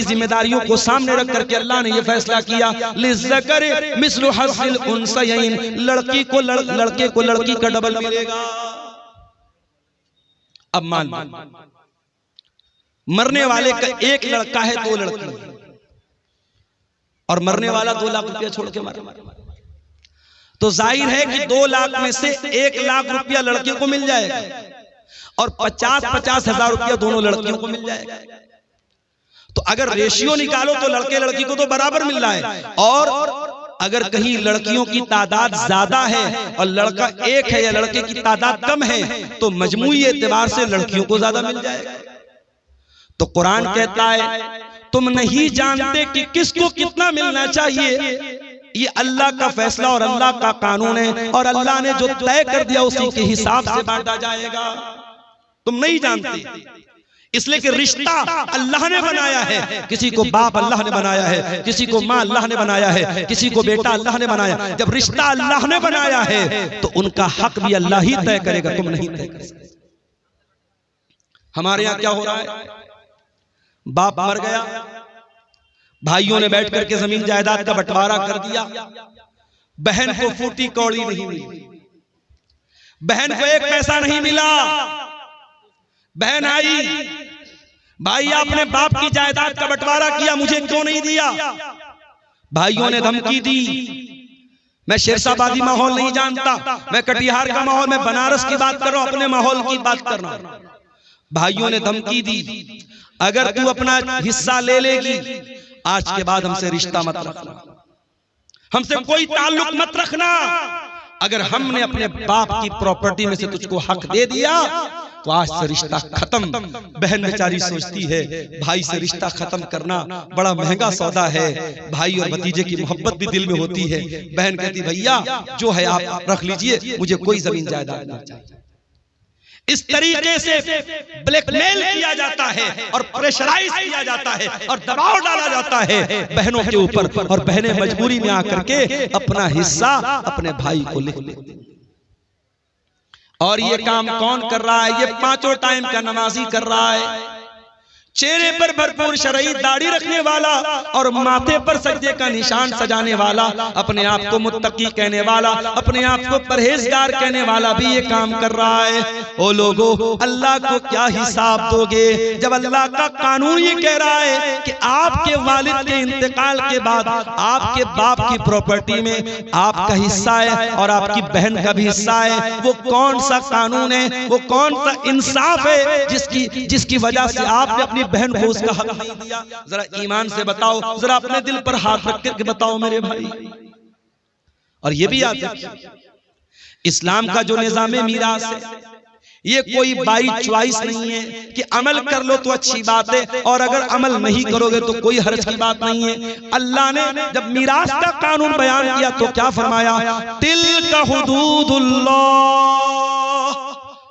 जिम्मेदारियों को सामने रख करके अल्लाह ने यह फैसला किया लिज़्ज़करि मिस्लु हज़्ज़िल उन्सयैन, लड़की को लड़के को लड़की का डबल मिलेगा। अब मान मरने वाले का एक लड़का है, 2 लड़की और मरने वाला 2 लाख रुपया छोड़ के मारे, तो जाहिर है कि 2 लाख में से 1 लाख रुपया लड़के को मिल जाएगा और 50-50 हजार रुपया दोनों लड़कियों को मिल जाएगा। तो अगर रेशियो निकालो तो लड़के लड़की को तो बराबर मिल रहा है। और अगर कहीं लड़कियों की तादाद ज्यादा है और लड़का एक है या लड़के की तादाद कम है तो मजमूई एतबार से लड़कियों को ज्यादा मिल जाएगा। तो कुरान कहता है तुम नहीं जानते कि किसको कितना मिलना चाहिए। ये अल्लाह का फैसला और अल्लाह का कानून है और अल्लाह ने जो तय कर दिया उसी के हिसाब से बांटा जाएगा। तुम नहीं जानते इसलिए कि रिश्ता अल्लाह ने बनाया है। किसी को बाप अल्लाह ने बनाया है, किसी को माँ अल्लाह ने बनाया है, किसी को बेटा अल्लाह ने बनाया। जब रिश्ता अल्लाह ने बनाया है तो उनका हक भी अल्लाह ही तय करेगा, तुम नहीं तय कर सकते। हमारे यहाँ क्या हो रहा है, बाप मर गया, भाइयों ने बैठ करके जमीन जायदाद का बंटवारा कर दिया, बहन को फूटी कौड़ी नहीं मिली, बहन को 1 पैसा नहीं मिला। बहन आई, भाई आपने बाप की जायदाद का बंटवारा किया, मुझे क्यों नहीं दिया? भाइयों ने धमकी दी। मैं शेरशाबादी माहौल नहीं जानता, मैं कटिहार का माहौल, मैं बनारस की बात कर रहा हूं, अपने माहौल की बात कर रहा हूं। भाइयों ने धमकी दी अगर तू अपना हिस्सा ले लेगी आज के बाद हमसे रिश्ता मत रखना, हमसे कोई ताल्लुक मत रखना। अगर हमने अपने बाप की प्रॉपर्टी में से तुझको हक दे दिया तो आज से रिश्ता खत्म। बहन बेचारी सोचती है भाई से रिश्ता खत्म करना बड़ा महंगा सौदा है, भाई और भतीजे की मोहब्बत भी दिल में होती है। बहन कहती भैया जो है आप रख लीजिए, मुझे कोई जमीन जायदाद नहीं चाहिए। इस तरीके से ब्लैकमेल किया जाता है और प्रेशराइज किया जाता है और दबाव डाला जाता है बहनों के ऊपर, और बहनें मजबूरी में आकर के अपना हिस्सा अपने भाई को लिख लेती हैं। और ये काम कौन कर रहा है? ये 5 टाइम का नमाजी कर रहा है। चेहरे पर भरपूर शरई दाढ़ी रखने वाला और माथे पर सजदे का निशान सजाने वाला, अपने आप को मुत्तकी कहने वाला, अपने आप को परहेजगार कहने वाला भी ये काम कर रहा है। ओ लोगों, अल्लाह को क्या हिसाब दोगे जब अल्लाह का कानून ये कह रहा है कि आपके वालिद के इंतकाल के बाद आपके बाप की प्रॉपर्टी में आपका हिस्सा है और आपकी बहन का भी हिस्सा है। वो कौन सा कानून है, वो कौन सा इंसाफ है जिसकी वजह से आपने अपनी बहन को उसका हक नहीं दिया? जरा ईमान से बताओ, जरा अपने दिल पर हाथ रख करके बताओ मेरे भाई। और ये भी याद रखिए, इस्लाम का जो निजाम मीरास है ये कोई बाई चॉइस नहीं है कि अमल कर लो तो अच्छी बात है और अगर अमल नहीं करोगे तो कोई हर्ज की बात नहीं है। अल्लाह ने जब मीरास का कानून बयान किया तो क्या फरमाया? तिल्का हुदूदुल्लाह,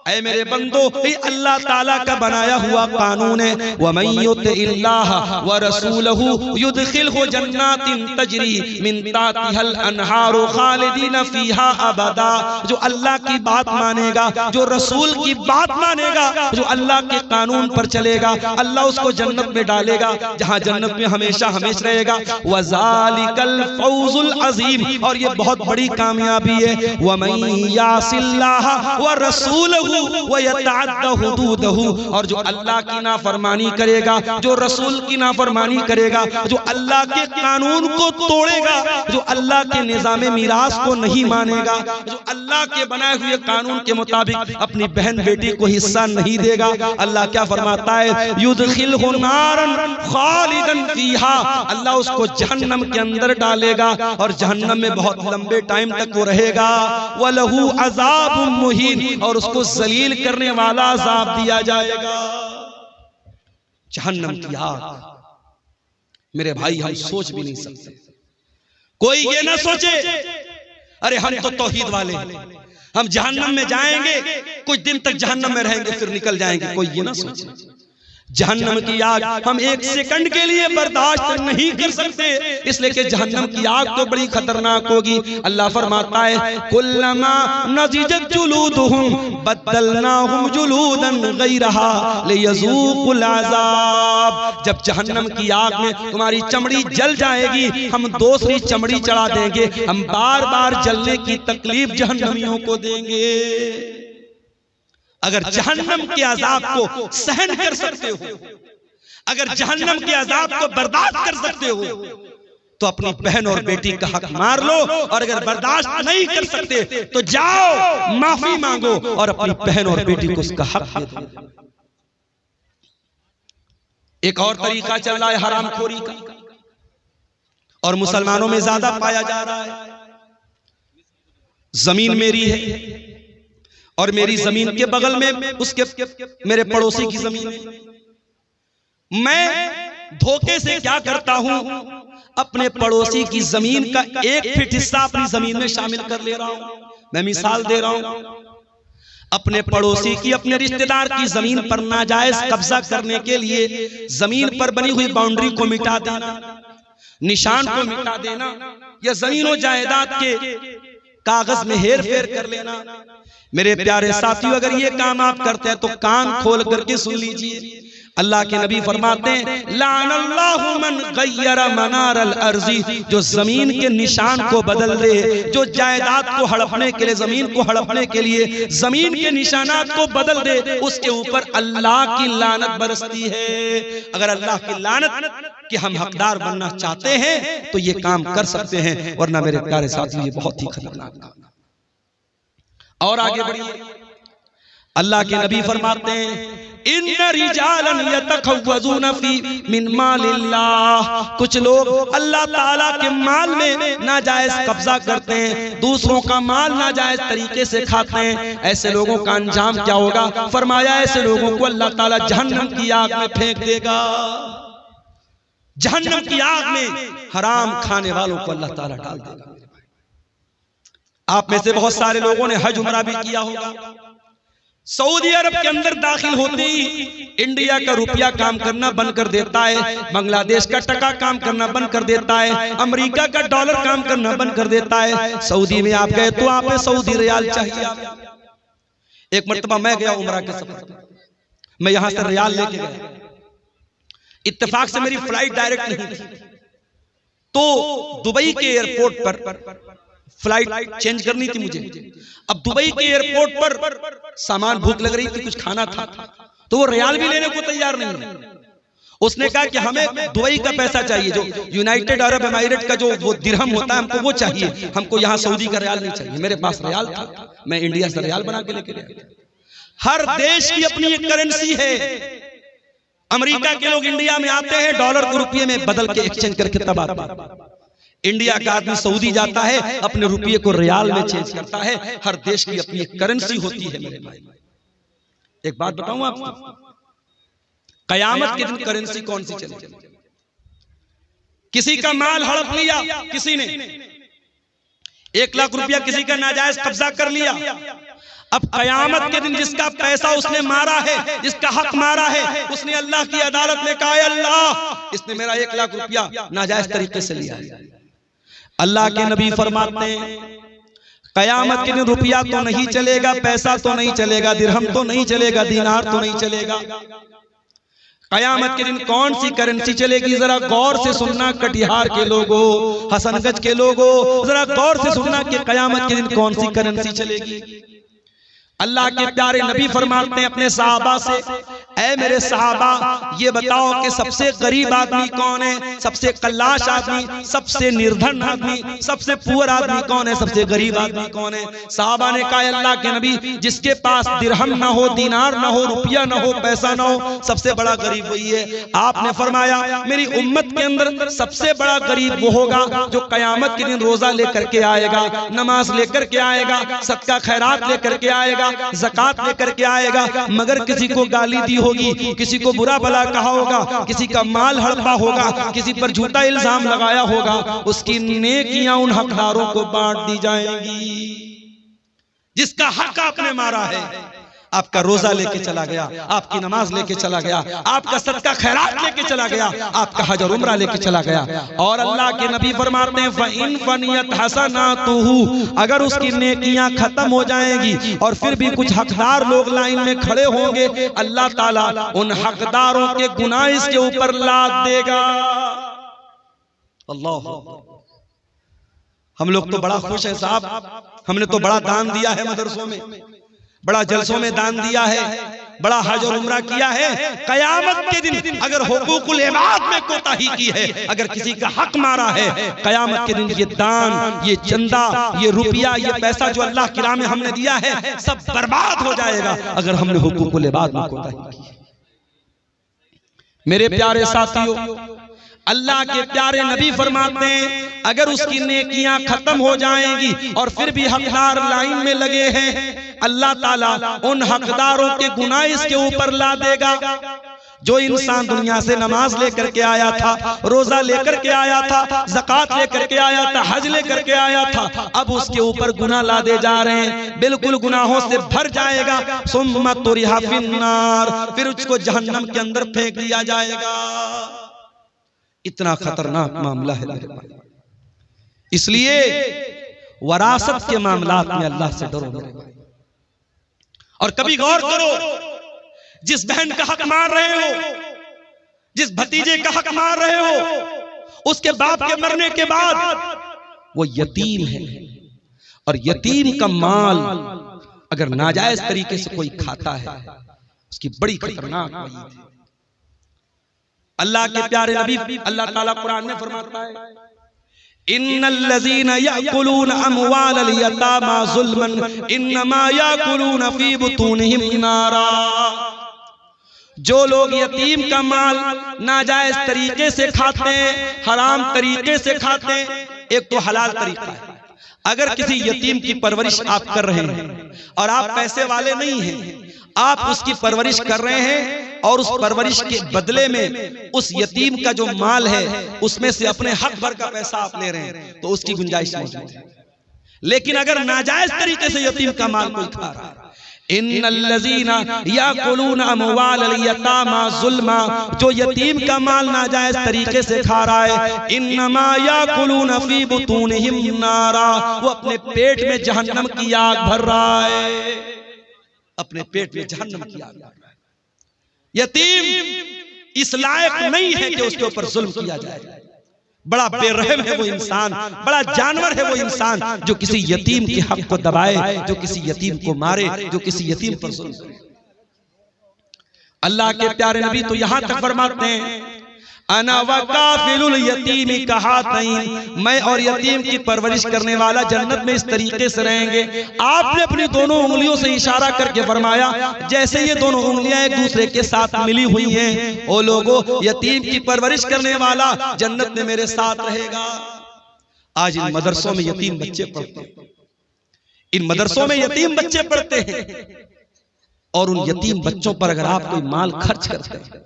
ऐ मेरे बंदो, ये अल्लाह ताला का बनाया हुआ कानून है। वमन युतिल्लाह व रसूलहु युदखिलहु जन्नातिन तजरी मिन तातिहल अनहारु खालिदीन फीहा अबदा। जो अल्लाह की बात मानेगा, जो रसूल की बात मानेगा, जो अल्लाह के कानून पर चलेगा, अल्लाह उसको जन्नत में डालेगा जहां जन्नत में हमेशा हमेशा रहेगा। वज़ालिकल फौजुल अज़ीम, और ये बहुत बड़ी कामयाबी है। वमन यासिल्लाह व रसूलहु व यतअद्दा हुदूदहु, और जो अल्लाह की नाफरमानी करेगा, जो रसूल की नाफरमानी करेगा, जो अल्लाह के कानून को तोड़ेगा, जो अल्लाह के निजाम मीरास को नहीं मानेगा, जो अल्लाह के बनाए हुए कानून के मुताबिक अपनी बहन बेटी को हिस्सा नहीं देगा, अल्लाह क्या फरमाता है? युदखिलहु नारन खालिदन फीहा, अल्लाह उसको जहन्नम के अंदर डालेगा और जहन्नम में बहुत लंबे टाइम तक वो रहेगा। वलहु अज़ाबुम मुहीन, और उसको जलील करने वाला अज़ाब दिया जाएगा। जहन्नम की आग, मेरे भाई हम सोच भी नहीं सकते। कोई ये ना सोचे अरे हम तो तौहीद वाले हैं, हम जहन्नम में जाएंगे, कुछ दिन तक जहन्नम में रहेंगे फिर निकल जाएंगे। कोई ये ना सोचे। जहन्नम की आग हम एक सेकंड के लिए बर्दाश्त नहीं कर सकते, इसलिए कि जहन्नम की आग तो बड़ी खतरनाक होगी। अल्लाह फरमाता है कुल्लमा नज़िजत जुलूदुहुम बद्दलनाहुम जुलूदन गैरहा लियज़ूक़ुल अज़ाब। जब जहन्नम की आग में तुम्हारी चमड़ी जल जाएगी, हम दूसरी चमड़ी चढ़ा देंगे, हम बार बार जलने की तकलीफ जहन्नमियों को देंगे। अगर जहन्नम के अजाब को सहन कर सकते हो, अगर जहन्नम के अजाब को बर्दाश्त कर सकते हो, तो अपनी बहन और बेटी का हक मार लो, और अगर बर्दाश्त नहीं कर सकते तो जाओ माफी मांगो और अपनी बहन और बेटी को उसका हक दे दो। एक और तरीका चल रहा है हरामखोरी का, और मुसलमानों में ज्यादा पाया जा रहा है। जमीन मेरी है और मेरी जमीन के बगल में उसके मेरे पड़ोसी की जमीन है। मैं धोखे से क्या करता हूं, अपने पड़ोसी की जमीन का 1 फीट हिस्सा अपनी जमीन में शामिल कर ले रहा हूं। मैं मिसाल दे रहा हूं, अपने पड़ोसी की, अपने रिश्तेदार की जमीन पर नाजायज कब्जा करने के लिए जमीन पर बनी हुई बाउंड्री को मिटा देना, निशान को मिटा देना, या जमीनों जायदाद के कागज में हेर फेर कर लेना। मेरे प्यारे साथियों, अगर ये काम आप करते हैं तो कान खोल करके सुन लीजिए। अल्लाह के नबी फरमाते हैं लानल्लाहु मन गय्यरा मनारल अर्जी, जो जमीन के निशान को बदल दे, जो जायदाद को हड़पने के लिए, जमीन को हड़पने के लिए जमीन के निशानात को बदल दे, उसके ऊपर अल्लाह की लानत बरसती है। अगर अल्लाह की लानत कि हम हकदार बनना चाहते हैं तो ये काम कर सकते हैं, वरना मेरे प्यारे साथियों ये बहुत ही खतरनाक काम। और आगे बढ़िए, अल्लाह के नबी फरमाते हैं इन्ना रिजालन यतखव्वज़ून फी मिन मालिल्लाह, कुछ लोग अल्लाह ताला के माल में नाजायज कब्जा करते हैं, दूसरों का माल नाजायज तरीके से खाते हैं। ऐसे लोगों का अंजाम क्या होगा? फरमाया ऐसे लोगों को अल्लाह ताला जहन्नम की आग में फेंक देगा। जहन्नम की आग में हराम खाने वालों को अल्लाह ताला डाल देगा। आप में से बहुत सारे लोगों ने हज उमरा भी किया होगा। सऊदी अरब के अंदर दाखिल होते ही इंडिया का रुपया काम करना बंद कर देता है, बांग्लादेश का टका काम करना बंद कर देता है, अमेरिका का डॉलर काम करना बंद कर देता है। सऊदी में आप गए तो आप सऊदी रियाल चाहिए। एक मर्तबा मैं गया उमरा के सफर, मैं यहां से रियाल लेके गया, इत्तेफाक से मेरी फ्लाइट डायरेक्ट नहीं थी, तो दुबई के एयरपोर्ट पर फ्लाइट चेंज करनी थी मुझे। अब दुबई के एयरपोर्ट पर सामान, भूख लग रही थी, कुछ खाना था, तो वो रियाल भी लेने को तैयार नहीं है। उसने कहा कि हमें दुबई का पैसा चाहिए, जो यूनाइटेड अरब एमिरेट का जो वो दिरहम होता है, हमको वो चाहिए, हमको यहाँ सऊदी का रियाल नहीं चाहिए। मेरे पास रियाल था, मैं इंडिया से रियाल बना के लेके गया। हर देश की अपनी एक करेंसी है। अमेरिका के लोग इंडिया में आते हैं, डॉलर को रुपये में बदल के एक्सचेंज करके तब आते हैं। इंडिया का आदमी सऊदी जाता है, अपने रुपये को रियाल में चेंज करता है। हर देश की अपनी एक करेंसी होती है मेरे भाई। एक बात बताऊं आपको, कयामत के दिन करेंसी कौन सी चलेगी? किसी का माल हड़प लिया किसी ने, 1 लाख रुपया किसी का नाजायज कब्जा कर लिया। अब कयामत के दिन जिसका पैसा उसने मारा है, जिसका हक मारा है, उसने अल्लाह की अदालत में कहा, अल्लाह इसने मेरा 1 लाख रुपया नाजायज तरीके से लिया है। अल्लाह के नबी फरमाते हैं कयामत के दिन रुपया तो नहीं चलेगा, पैसा तो नहीं चलेगा, दिरहम तो नहीं चलेगा, दीनार तो नहीं चलेगा। कयामत के दिन कौन सी करेंसी चलेगी? जरा गौर से सुनना कटिहार के लोगों, हसनगंज के लोगों, जरा गौर से सुनना कि कयामत के दिन कौन सी करेंसी चलेगी। अल्लाह के प्यारे नबी फरमाते हैं अपने सहाबा से, ऐ मेरे सहाबा ये बताओ कि सबसे गरीब आदमी कौन है, सबसे कल्लाश आदमी, सबसे निर्धन आदमी, सबसे पुअर आदमी कौन है, सबसे गरीब आदमी कौन है? सहाबा ने कहा अल्लाह के नबी जिसके पास दिरहम ना हो, दीनार ना हो, रुपया ना हो, पैसा ना हो, सबसे बड़ा गरीब वही है। आपने फरमाया मेरी उम्मत के अंदर सबसे बड़ा गरीब वो होगा जो कयामत के दिन रोजा लेकर के आएगा, नमाज लेकर के आएगा, सदका खैरात लेकर के आएगा, ज़कात लेकर के आएगा, मगर किसी को गाली दी होगी, किसी को बुरा भला कहा होगा, किसी का माल हड़पा होगा, किसी पर झूठा इल्जाम लगाया होगा, उसकी नेकियां उन हकदारों को बांट दी जाएंगी। जिसका हक आपने मारा है, आपका रोजा लेके चला गया, आपकी नमाज लेके चला गया, आपका सदका खैरात लेके चला गया, आपका हज और उम्रा लेके चला गया। और अल्लाह के नबी फरमाते हैं फ़इन फ़नियत हसनातुहु, अगर उसकी नेकियां खत्म हो जाएंगी और फिर भी कुछ हकदार लोग लाइन में खड़े होंगे, अल्लाह ताला उन हकदारों के गुनाह इसके ऊपर लाद देगा। अल्लाह, हम लोग तो बड़ा खुश है साहब, हमने तो बड़ा दान दिया है मदरसों में, बड़ा जलसों में दान दिया है, बड़ा हज और उम्रा किया है। कयामत के दिन अगर हुकूकुल इबाद में कोताही की है, अगर किसी का हक मारा है, कयामत के दिन ये दान, ये चंदा, ये रुपया, ये पैसा जो अल्लाह की राह में हमने दिया है, सब बर्बाद हो जाएगा अगर हमने हुकूकुल इबाद में कोताही की। मेरे प्यारे साथियों, अल्लाह के प्यारे नबी फरमाते हैं अगर उसकी नेकियां खत्म हो जाएंगी और फिर भी हकदार लाइन में लगे हैं, अल्लाह ताला उन हकदारों के गुनाह इसके ऊपर ला देगा। जो इंसान दुनिया से नमाज लेकर के आया था, रोजा लेकर के आया था, ज़कात लेकर के आया था, हज लेकर के आया था, अब उसके ऊपर गुनाह लादे जा रहे हैं, बिल्कुल गुनाहों से भर जाएगा। सुम्मा तुरिहा फिन्नार, फिर उसको जहन्नम के अंदर फेंक दिया जाएगा। इतना खतरनाक मामला है मेरे भाई। इसलिए वरासत के मामलात में अल्लाह से डरो मेरे भाई। और कभी गौर करो, जिस बहन का हक मार रहे हो, जिस भतीजे का हक मार रहे हो, उसके बाप के मरने के बाद वो यतीम है, और यतीम का माल अगर नाजायज तरीके से कोई खाता है, उसकी बड़ी खतरनाक वईद है। अल्लाह के प्यारे नबी अल्लाह ताला कुरान में फरमाता है इन्नल्लज़ीना याकुलून अमवालल यतामा ज़ुल्मन इन्नमा याकुलून फी बुतूनिहिम नारा। जो लोग यतीम का माल नाजायज तरीके से खाते हैं, हराम तरीके से खाते हैं, एक तो हलाल तरीका है। अगर किसी यतीम की परवरिश आप कर रहे हैं और आप पैसे वाले नहीं हैं, आप उसकी परवरिश कर रहे हैं और उस परवरिश के बदले में उस यतीम का जो माल है उसमें से अपने हक भर का पैसा आप ले रहे हैं, तो उसकी गुंजाइश मौजूद है। लेकिन अगर नाजायज तरीके से यतीम का माल कोई खा रहा है, इन्नल्लज़ीना याकुलून अमवालल यतामा ज़ुल्मा, जो यतीम का माल नाजायज तरीके से खा रहा है, इन्नमा याकुलून फी बुतूनिहिम नारा, वो अपने पेट में जहन्नम की आग भर रहा है, अपने पेट में जहन्नम की आग भर रहा है। यतीम इस लायक नहीं है कि उसके ऊपर जुल्म किया जाए। बड़ा बेरहम है वो इंसान, बड़ा जानवर है वो इंसान जो किसी यतीम के हक को दबाए, जो किसी यतीम को मारे, जो किसी यतीम पर जुल्म करे। अल्लाह के प्यारे नबी तो यहां तक फरमाते हैं, अना वकाफिलुल यतीमी कहातैन, मैं और यतीम की परवरिश करने वाला जन्नत में इस तरीके से रहेंगे। आपने अपनी दोनों उंगलियों से इशारा करके फरमाया जैसे ये दोनों उंगलियां एक दूसरे के साथ मिली हुई हैं। ओ लोगों, यतीम की परवरिश करने वाला जन्नत में मेरे साथ रहेगा। आज इन मदरसों में यतीम बच्चे पढ़ते हैं, इन मदरसों में यतीम बच्चे पढ़ते हैं, और उन यतीम बच्चों पर अगर आप कोई माल खर्च करते हैं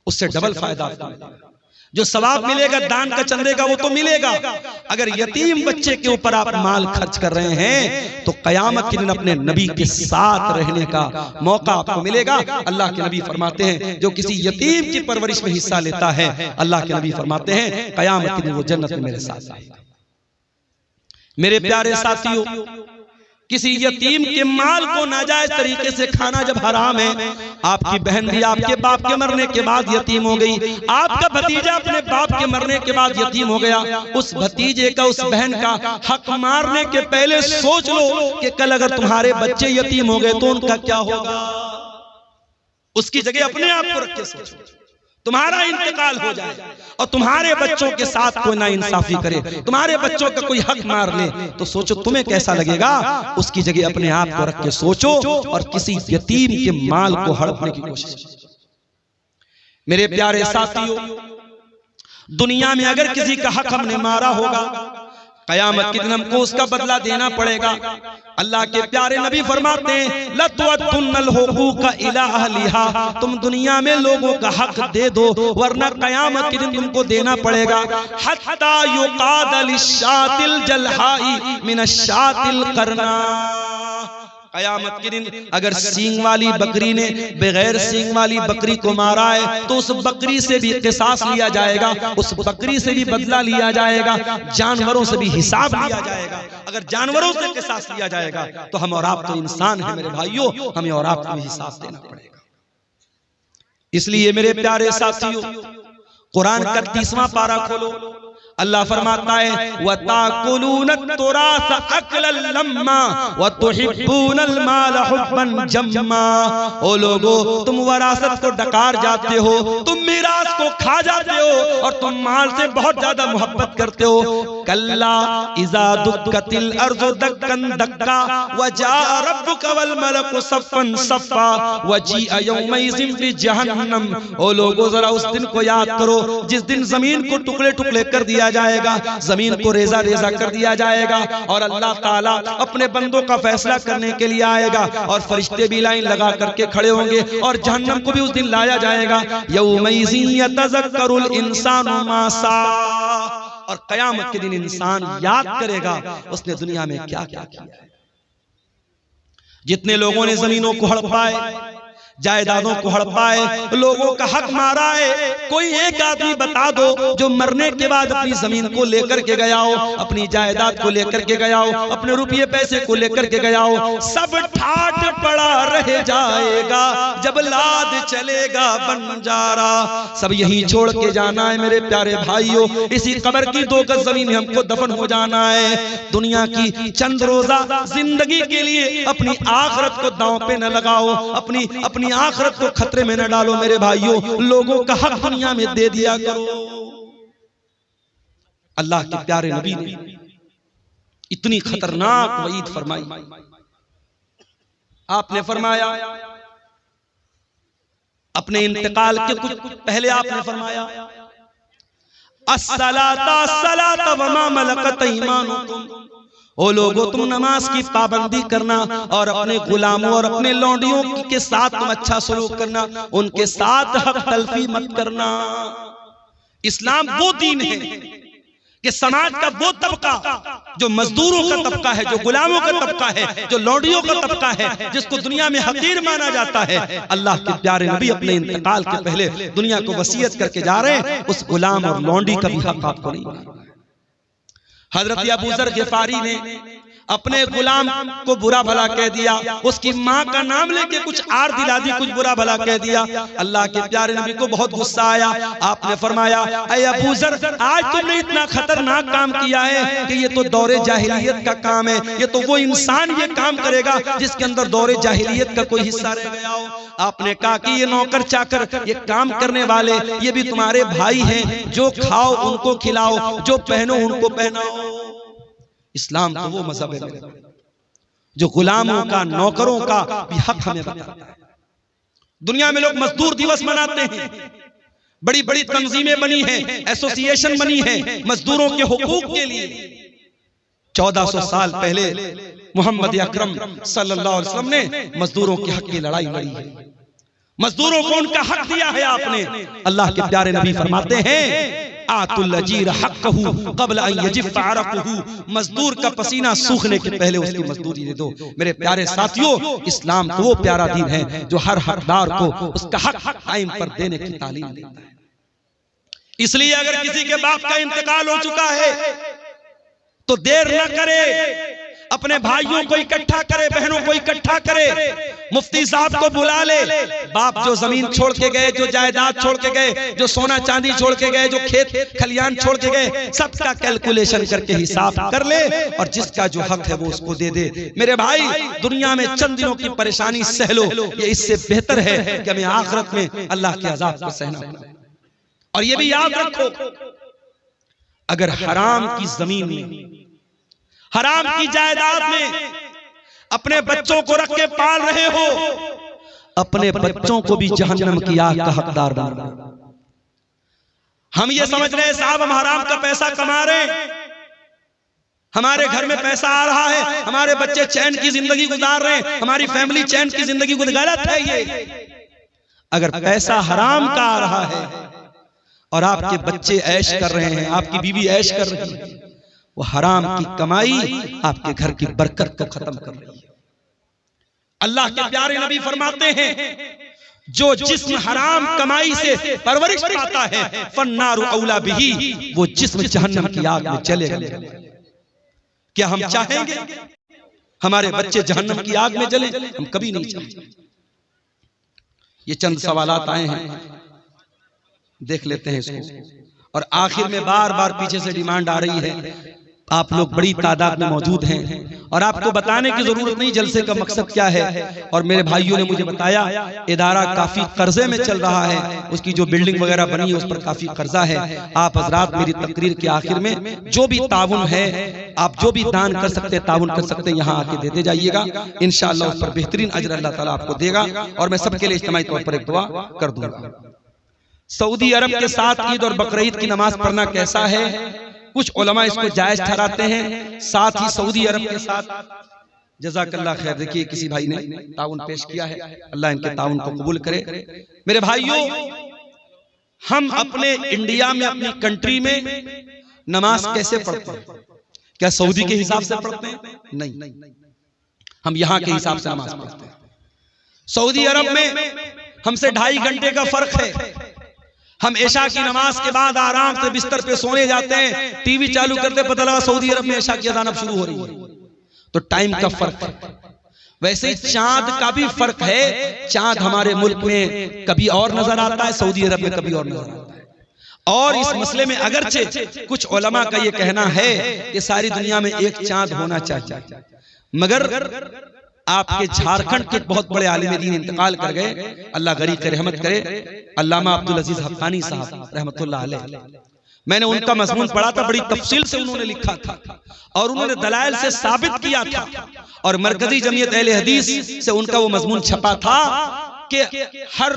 उससे डबल फायदा आपको मिलेगा। जो सवाब मिलेगा दान का चंदे का वो तो मिलेगा, अगर यतीम बच्चे के ऊपर आप माल खर्च कर रहे हैं तो कयामत के दिन अपने नबी के साथ रहने का मौका आपको मिलेगा। अल्लाह के नबी फरमाते हैं जो किसी यतीम की परवरिश में हिस्सा लेता है, अल्लाह के नबी फरमाते हैं कयामत के दिन वो जन्नत में मेरे साथ रहेगा। मेरे प्यारे साथियों, किसी यतीम के माल को नाजायज तरीके से खाना जब हराम है, आपकी बहन भी आपके बाप के मरने के बाद यतीम हो गई, आपका भतीजा अपने बाप के मरने के बाद यतीम हो गया, उस भतीजे का, उस बहन का हक मारने के पहले सोच लो कि कल अगर तुम्हारे बच्चे यतीम हो गए तो उनका क्या होगा। उसकी जगह अपने आप को रख के सोचो। तुम्हारा इंतकाल हो जाए और तुम्हारे बच्चों के साथ कोई ना इंसाफी करे, तुम्हारे बच्चों का कोई हक मार ले, तो सोचो तुम्हें कैसा लगेगा। उसकी जगह अपने आप को रख के सोचो और किसी यतीम के माल को हड़पने की कोशिश। मेरे प्यारे साथियों, दुनिया में अगर किसी का हक हमने मारा होगा, कयामत के दिन हमको उसका बदला देना पड़ेगा। अल्लाह के प्यारे नबी फरमाते हैं लतुअद्दुन्नल हुकूक इला अहलिहा, तुम दुनिया में लोगों का हक दे दो वरना कयामत के दिन तुमको देना पड़ेगा। हत्ता युकाद लिशातिल जलहाई मिनशातिल करना, कयामत के दिन अगर सींग वाली बकरी ने बगैर सींग वाली बकरी को मारा है तो उस बकरी से भी किसास लिया जाएगा, उस बकरी से भी बदला लिया जाएगा, जानवरों से भी हिसाब लिया जाएगा। अगर जानवरों से किसास लिया जाएगा तो हम और आप तो इंसान हैं मेरे भाइयों, हमें और आपको भी हिसाब देना पड़ेगा। इसलिए मेरे प्यारे साथियों, कुरान का 30वां पारा खोलो, अल्लाह फरमाता है वताकुलूनत तुरास अकलन लम्मा वतुहिब्बूनल माल हुब्बन जम्मा। ओ लोगो, तुम वरासत को डकार जाते हो, तुम मीरास को खा जाते हो और तुम माल से बहुत ज्यादा मोहब्बत करते हो। कल्ला इज़ा दुक्कतिल अर्ज़ु दक्कन दक्का वजा रब्बुका वल मलकु सफ़्फ़न सफ़्फ़ा वजीअ यौमइज़िन बिजहन्नम। ओ लोगो, जरा उस दिन को याद करो जिस दिन जमीन को टुकड़े टुकड़े कर दिया जाएगा, जमीन को रेजा रेजा कर दिया जाएगा और अल्लाह ताला अपने बंदों का फैसला करने के लिए आएगा और फरिश्ते भी लाइन लगा करके खड़े होंगे और जहन्नम को भी उस दिन लाया जाएगा। यौमइज़िन यतज़क्करुल इंसानु मा सा, और कयामत के दिन इंसान याद करेगा उसने दुनिया में क्या क्या किया है। जितने लोगों ने जमीनों को हड़पाए, जायदादों को हड़पाए, लोगों का हक मारा है, कोई एक आदमी बता दो जो मरने के बाद अपनी जमीन को लेकर के गया हो, अपनी जायदाद को लेकर के गया हो, अपने रुपये पैसे को लेकर के गया हो, सब ठाठ पड़ा रह जाएगा जब लाद चलेगा बंजारा। सब यही छोड़ के जाना है मेरे प्यारे भाइयों, इसी कब्र की 2 गज जमीन में हमको दफन हो जाना है। दुनिया की चंद रोजा जिंदगी के लिए अपनी आखिरत को दांव पे न लगाओ, अपनी आखिरत को खतरे में न डालो मेरे भाइयों। लोगों का हक दुनिया में दे दिया करो। अल्लाह के प्यारे नबी ने इतनी खतरनाक वईद फरमाई। आपने फरमाया अपने इंतकाल के कुछ पहले आपने फरमाया अस्सलाता सलाता वमा मलकत ईमानुकुम। ओ लोगों, तुम नमाज की पाबंदी करना और अपने गुलामों और अपने लौंडियों के साथ तुम अच्छा सलूक करना, उनके साथ हक तलफी मत करना। इस्लाम वो दीन है कि समाज का वो तबका जो मजदूरों का तबका है, जो गुलामों का तबका है, जो लौंडियों का तबका है, जिसको दुनिया में हकीर माना जाता है, अल्लाह के प्यारे नबी अपने इंतकाल के पहले दुनिया को वसीयत करके जा रहे हैं, उस गुलाम और लौंडी का भी हक आपको नहीं माना। हजरत अबू ज़र ग़िफ़ारी ने अपने गुलाम को बुरा भला कह दिया, उसकी माँ का नाम लेके कुछ आर दिला दी, कुछ बुरा भला कह दिया। अल्लाह के प्यारे नबी को बहुत गुस्सा आया। आपने फरमाया, ऐ अबू ज़र, आज तुमने इतना खतरनाक काम किया है कि ये तो दौरे जाहिलियत का काम है। ये तो वो इंसान ये काम करेगा जिसके अंदर दौरे जाहिलियत का कोई हिस्सा रह गया हो। आपने कहा कि ये नौकर चाकर, ये काम करने वाले, ये भी तुम्हारे भाई हैं। जो खाओ उनको खिलाओ, जो पहनो उनको पहनाओ। इस्लाम तो वो मजहब है जो गुलामों का, नौकरों का भी हक हमें बताता है। दुनिया में लोग मजदूर दिवस मनाते हैं, बड़ी बड़ी तंजीमें बनी हैं, एसोसिएशन बनी है मजदूरों के हुकूक के लिए। 1400 साल पहले मोहम्मद अकरम सल्लल्लाहु अलैहि वसल्लम ने मजदूरों के हक की लड़ाई लड़ी है। मजदूरों को उनका हक दिया है आपने। अल्लाह के प्यारे नबी फरमाते हैं, आतुल अजीर हक़्क़हु क़ब्ल अन यजिफ़ अरक़हु, मजदूर का पसीना सूखने के पहले उसकी मजदूरी दे दो। मेरे प्यारे साथियों, इस्लाम तो वो प्यारा दीन है जो हर हकदार को उसका हक टाइम पर देने की तालीम देता है। इसलिए अगर किसी के बाप का इंतकाल हो चुका है तो देर न करे, अपने भाइयों को इकट्ठा करे, बहनों को इकट्ठा करे, मुफ्ती साहब को बुला ले। बाप जो जमीन छोड़ के गए, जो जायदाद छोड़ के गए, जो सोना चांदी छोड़ के गए, जो खेत खलियान छोड़ के गए, सबका कैलकुलेशन करके हिसाब कर ले और जिसका जो हक है वो उसको दे दे। मेरे भाई, दुनिया में चंद दिनों की परेशानी सह लो, ये इससे बेहतर है कि हमें आखिरत में अल्लाह के अजाब को सहना पड़े। और ये भी याद रखो, अगर हराम की जमीन में, हराम की जायदाद में अपने बच्चों को रख के पाल रहे हो, अपने बच्चों को भी जहन्नम की आग का हकदार बना। हम ये समझ रहे हैं साहब हम हराम का पैसा कमा रहे हैं, हमारे घर में पैसा आ रहा है, हमारे बच्चे चैन की जिंदगी गुजार रहे हैं, हमारी फैमिली चैन की जिंदगी गुजार। गलत है ये। अगर पैसा हराम का आ रहा है और आपके बच्चे ऐश कर रहे हैं, आपकी बीवी ऐश कर रही है, वो हराम की कमाई आपके घर की बरकत को खत्म कर रही है। अल्लाह के प्यारे नबी फरमाते हैं, जो जिस्म हराम कमाई से परवरिश पाता है फन्नारु औला बिही, वो जिस्म जहन्नम की आग में जलेगा। क्या हम चाहेंगे हमारे बच्चे जहन्नम की आग में जले? हम कभी नहीं चाहेंगे। ये चंद सवालात आए हैं, देख लेते हैं इसको। और आखिर में बार बार पीछे से डिमांड आ रही है, आप लोग बड़ी तादाद में मौजूद हैं और आपको बताने की जरूरत नहीं जलसे का मकसद क्या है। और मेरे भाइयों ने मुझे बताया इदारा काफी कर्जे में चल रहा है, उसकी जो बिल्डिंग वगैरह बनी है उस पर काफी कर्जा है। आप हजरात मेरी तकरीर के आखिर में जो भी ताउन है, आप जो भी दान कर सकते हैं, ताउन कर सकते हैं, यहाँ आके देते जाइएगा। इंशाअल्लाह उस पर बेहतरीन अजर अल्लाह ताला आपको देगा। और मैं सबके लिए इज्तिमाई तौर पर एक दुआ कर दूंगा। सऊदी अरब के साथ ईद और बकरीद की नमाज पढ़ना कैसा है? कुछ उलमा इसको जायज ठहराते हैं, साथ ही सऊदी अरब के साथ जज़ाकल्लाह खैर। देखिए किसी भाई ने ताउन पेश किया है, अल्लाह इनके ताउन को कबूल करे। मेरे भाइयों, हम अपने इंडिया में, अपनी कंट्री में नमाज कैसे पढ़ते हैं? क्या सऊदी के हिसाब से पढ़ते हैं? नहीं, हम यहाँ के हिसाब से नमाज पढ़ते हैं। सऊदी अरब में हमसे 2.5 घंटे का फर्क है। हम ऐशा की नमाज के बाद आराम से बिस्तर पे सोने जाते हैं, टीवी चालू करते पता लगा सऊदी अरब में ऐशा की अज़ान अब शुरू हो रही है। तो टाइम का फर्क है। वैसे ही चांद का भी फर्क है। चांद हमारे मुल्क में कभी और नजर आता है, सऊदी अरब में कभी और नजर आता है। और इस मसले में अगरचे कुछ उलमा का ये कहना है कि सारी दुनिया में एक चांद होना चाहिए, मगर आपके झारखंड के बहुत बड़े आलिम दीन इंतकाल कर गए, अल्लाह गरीब के रहमत करे, अल्लामा अब्दुल अजीज हक्कानी साहब रहमतुल्लाह अलैह। मैंने उनका मजमून पढ़ा था, बड़ी तफसील से उन्होंने लिखा था और उन्होंने दलाइल से साबित किया था। और मरकजी जमीयत अहले हदीस से उनका वो मजमून छपा था कि हर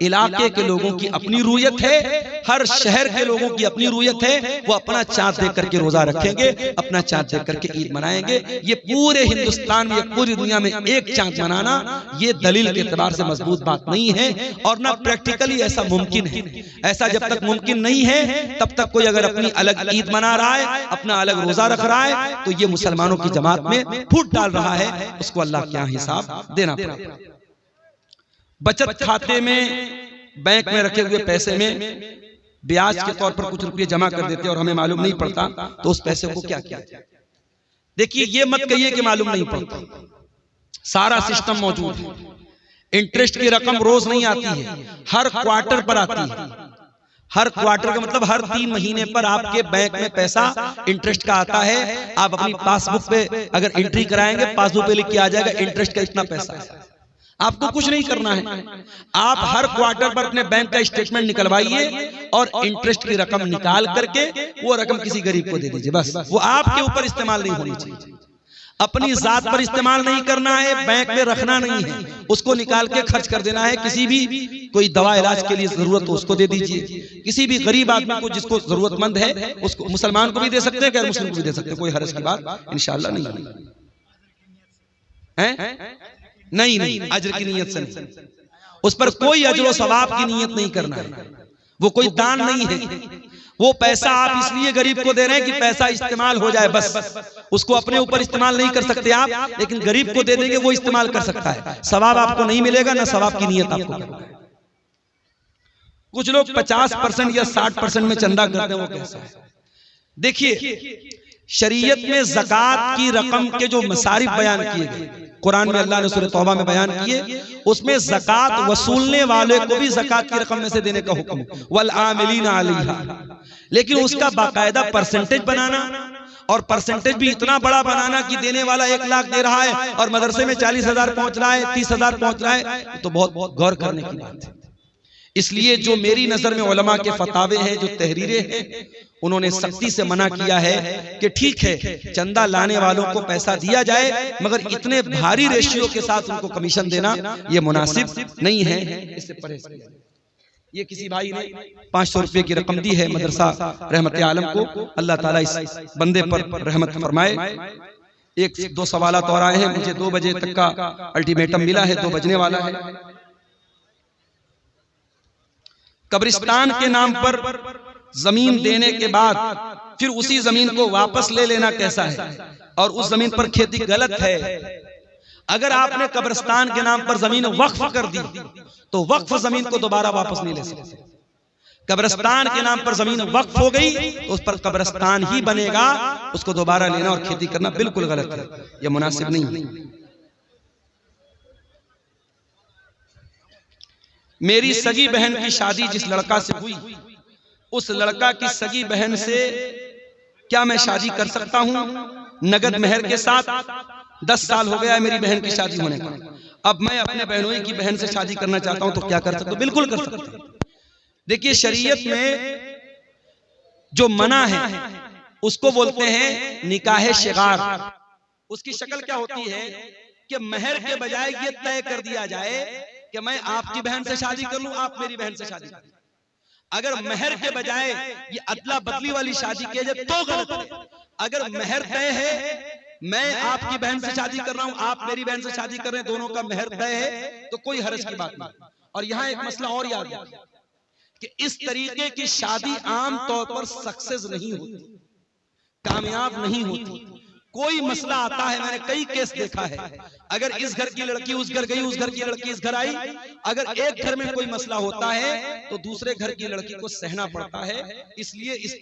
इलाके के लोगों की अपनी रूयत है, हर शहर के लोगों की अपनी रूयत है। वो अपना चांद देख करके रोजा रखेंगे, अपना चांद देख करके ईद मनाएंगे। ये पूरे हिंदुस्तान में, पूरी दुनिया में एक चांद मनाना ये दलील के एतबार से मजबूत बात नहीं है और ना प्रैक्टिकली ऐसा मुमकिन है। ऐसा जब तक मुमकिन नहीं है तब तक कोई अगर अपनी अलग ईद मना रहा है, अपना अलग रोजा रख रहा है, तो ये मुसलमानों की जमात में फूट डाल रहा है। उसको अल्लाह के यहाँ हिसाब देना पड़ेगा। बचत खाते में, बैंक में रखे हुए पैसे में ब्याज के तौर पर कुछ रुपए जमा कर देते और हमें मालूम नहीं पड़ता, तो उस पैसे को क्या किया जाए? देखिए ये मत कहिए कि मालूम नहीं पड़ता, सारा सिस्टम मौजूद है। इंटरेस्ट की रकम रोज नहीं आती है, हर क्वार्टर पर आती है। हर क्वार्टर का मतलब हर 3 महीने पर आपके बैंक में पैसा इंटरेस्ट का आता है। आप अपनी पासबुक पे अगर एंट्री कराएंगे, पासबुक पे लिख के आ जाएगा इंटरेस्ट का इतना पैसा है। आपको कुछ नहीं करना है, आप हर क्वार्टर पर अपने बैंक का स्टेटमेंट निकलवाइए और इंटरेस्ट की रकम निकाल करके वो रकम किसी गरीब को दे दीजिए, बस। वो आपके ऊपर इस्तेमाल नहीं होनी चाहिए, अपनी जात पर इस्तेमाल नहीं करना है, बैंक में रखना नहीं है, उसको निकाल के खर्च कर देना है। किसी भी कोई दवा इलाज के लिए जरूरत हो उसको दे दीजिए, किसी भी गरीब आदमी को जिसको जरूरतमंद है उसको, मुसलमान को भी दे सकते हैं, गैर मुस्लिम को भी दे सकते हैं, कोई हर्ज की बात इंशाअल्लाह नहीं है। नहीं, अजर की नीयत से नहीं, उस पर कोई अजर व सवाब की नीयत नहीं करना है, वो कोई दान नहीं है। वो पैसा आप इसलिए गरीब को दे रहे हैं कि पैसा इस्तेमाल हो जाए, बस। उसको अपने ऊपर इस्तेमाल नहीं कर सकते आप, लेकिन गरीब को दे देंगे वो इस्तेमाल कर सकता है। सवाब आपको नहीं मिलेगा, ना सवाब की नीयत आपको करना है। कुछ लोग 50% या 60% में चंदा करते हैं, वो कैसा है? देखिए शरीयत में ज़कात की रकम के जो मसारिफ बयान किए गए, कुरान में अल्लाह ने सूरह तौबा में बयान किए, उसमें ज़कात वसूलने वाले को भी ज़कात की रकम में से देने का हुक्म, वल आमिलीना अलैहा। लेकिन उसका बाकायदा परसेंटेज बनाना, और परसेंटेज भी इतना बड़ा बनाना कि देने वाला 1 लाख दे रहा है और मदरसे में 40,000 पहुंच रहा है, 30,000 पहुंच रहा है, तो बहुत गौर करने की बात है। इसलिए जो मेरी नजर में उलमा के फतावे हैं, जो तहरीरें हैं, उन्होंने सख्ती से मना किया है कि ठीक है चंदा लाने वालों को पैसा दिया जाए, मगर इतने भारी रेशियो के साथ उनको कमीशन देना ये मुनासिब नहीं है, इससे परहेज किया जाए। ये किसी भाई ने 500 रुपए की रकम दी है मदरसा रहमत आलम को, अल्लाह ताला इस बंदे पर रहमत फरमाए। 1-2 सवालात और आए हैं, मुझे 2 बजे तक का अल्टीमेटम मिला है, 2 बजने वाला है। कब्रिस्तान के नाम पर जमीन देने के बाद फिर उसी जमीन को वापस ले लेना कैसा है, और उस जमीन पर खेती गलत है। अगर आपने कब्रिस्तान के नाम पर जमीन वक्फ कर दी तो वक्फ जमीन को दोबारा वापस नहीं ले सकते। कब्रिस्तान के नाम पर जमीन वक्फ हो गई तो उस पर कब्रिस्तान ही बनेगा, उसको दोबारा लेना और खेती करना बिल्कुल गलत है, यह मुनासिब नहीं है। मेरी सगी बहन की शादी जिस लड़का से हुई, उस लड़का की सगी बहन से क्या मैं शादी कर सकता हूं नगद मेहर के साथ? 10 साल हो गया है मेरी बहन की शादी होने का, अब मैं अपने बहनोई की बहन से शादी करना चाहता हूं, तो क्या कर सकता हूं? बिल्कुल कर सकता हूं। देखिए शरीयत में जो मना है उसको बोलते हैं निकाह शिगार। उसकी शक्ल क्या होती है कि महर के बजाय ये तय कर दिया जाए कि मैं आपकी बहन से शादी कर लूं, आप मेरी बहन से शादी कर। अगर महर के बजाय ये अदला बदली वाली शादी की जाए तो गलत है। अगर महर तय है, मैं आपकी बहन से शादी कर रहा हूं, आप मेरी बहन से शादी कर रहे हैं, दोनों का महर तय है, तो कोई हर्ज की बात नहीं। और यहां एक मसला और याद रखिए कि इस तरीके की शादी आम तौर पर सक्सेस नहीं होती, कामयाब नहीं होती। कोई मसला आता है, मैंने कई केस देखा है, अगर इस घर की लड़की उस घर गई, उस घर की लड़की इस घर आई, अगर एक घर में कोई मसला होता है तो दूसरे घर की लड़की को सहना पड़ता है। इसलिए इस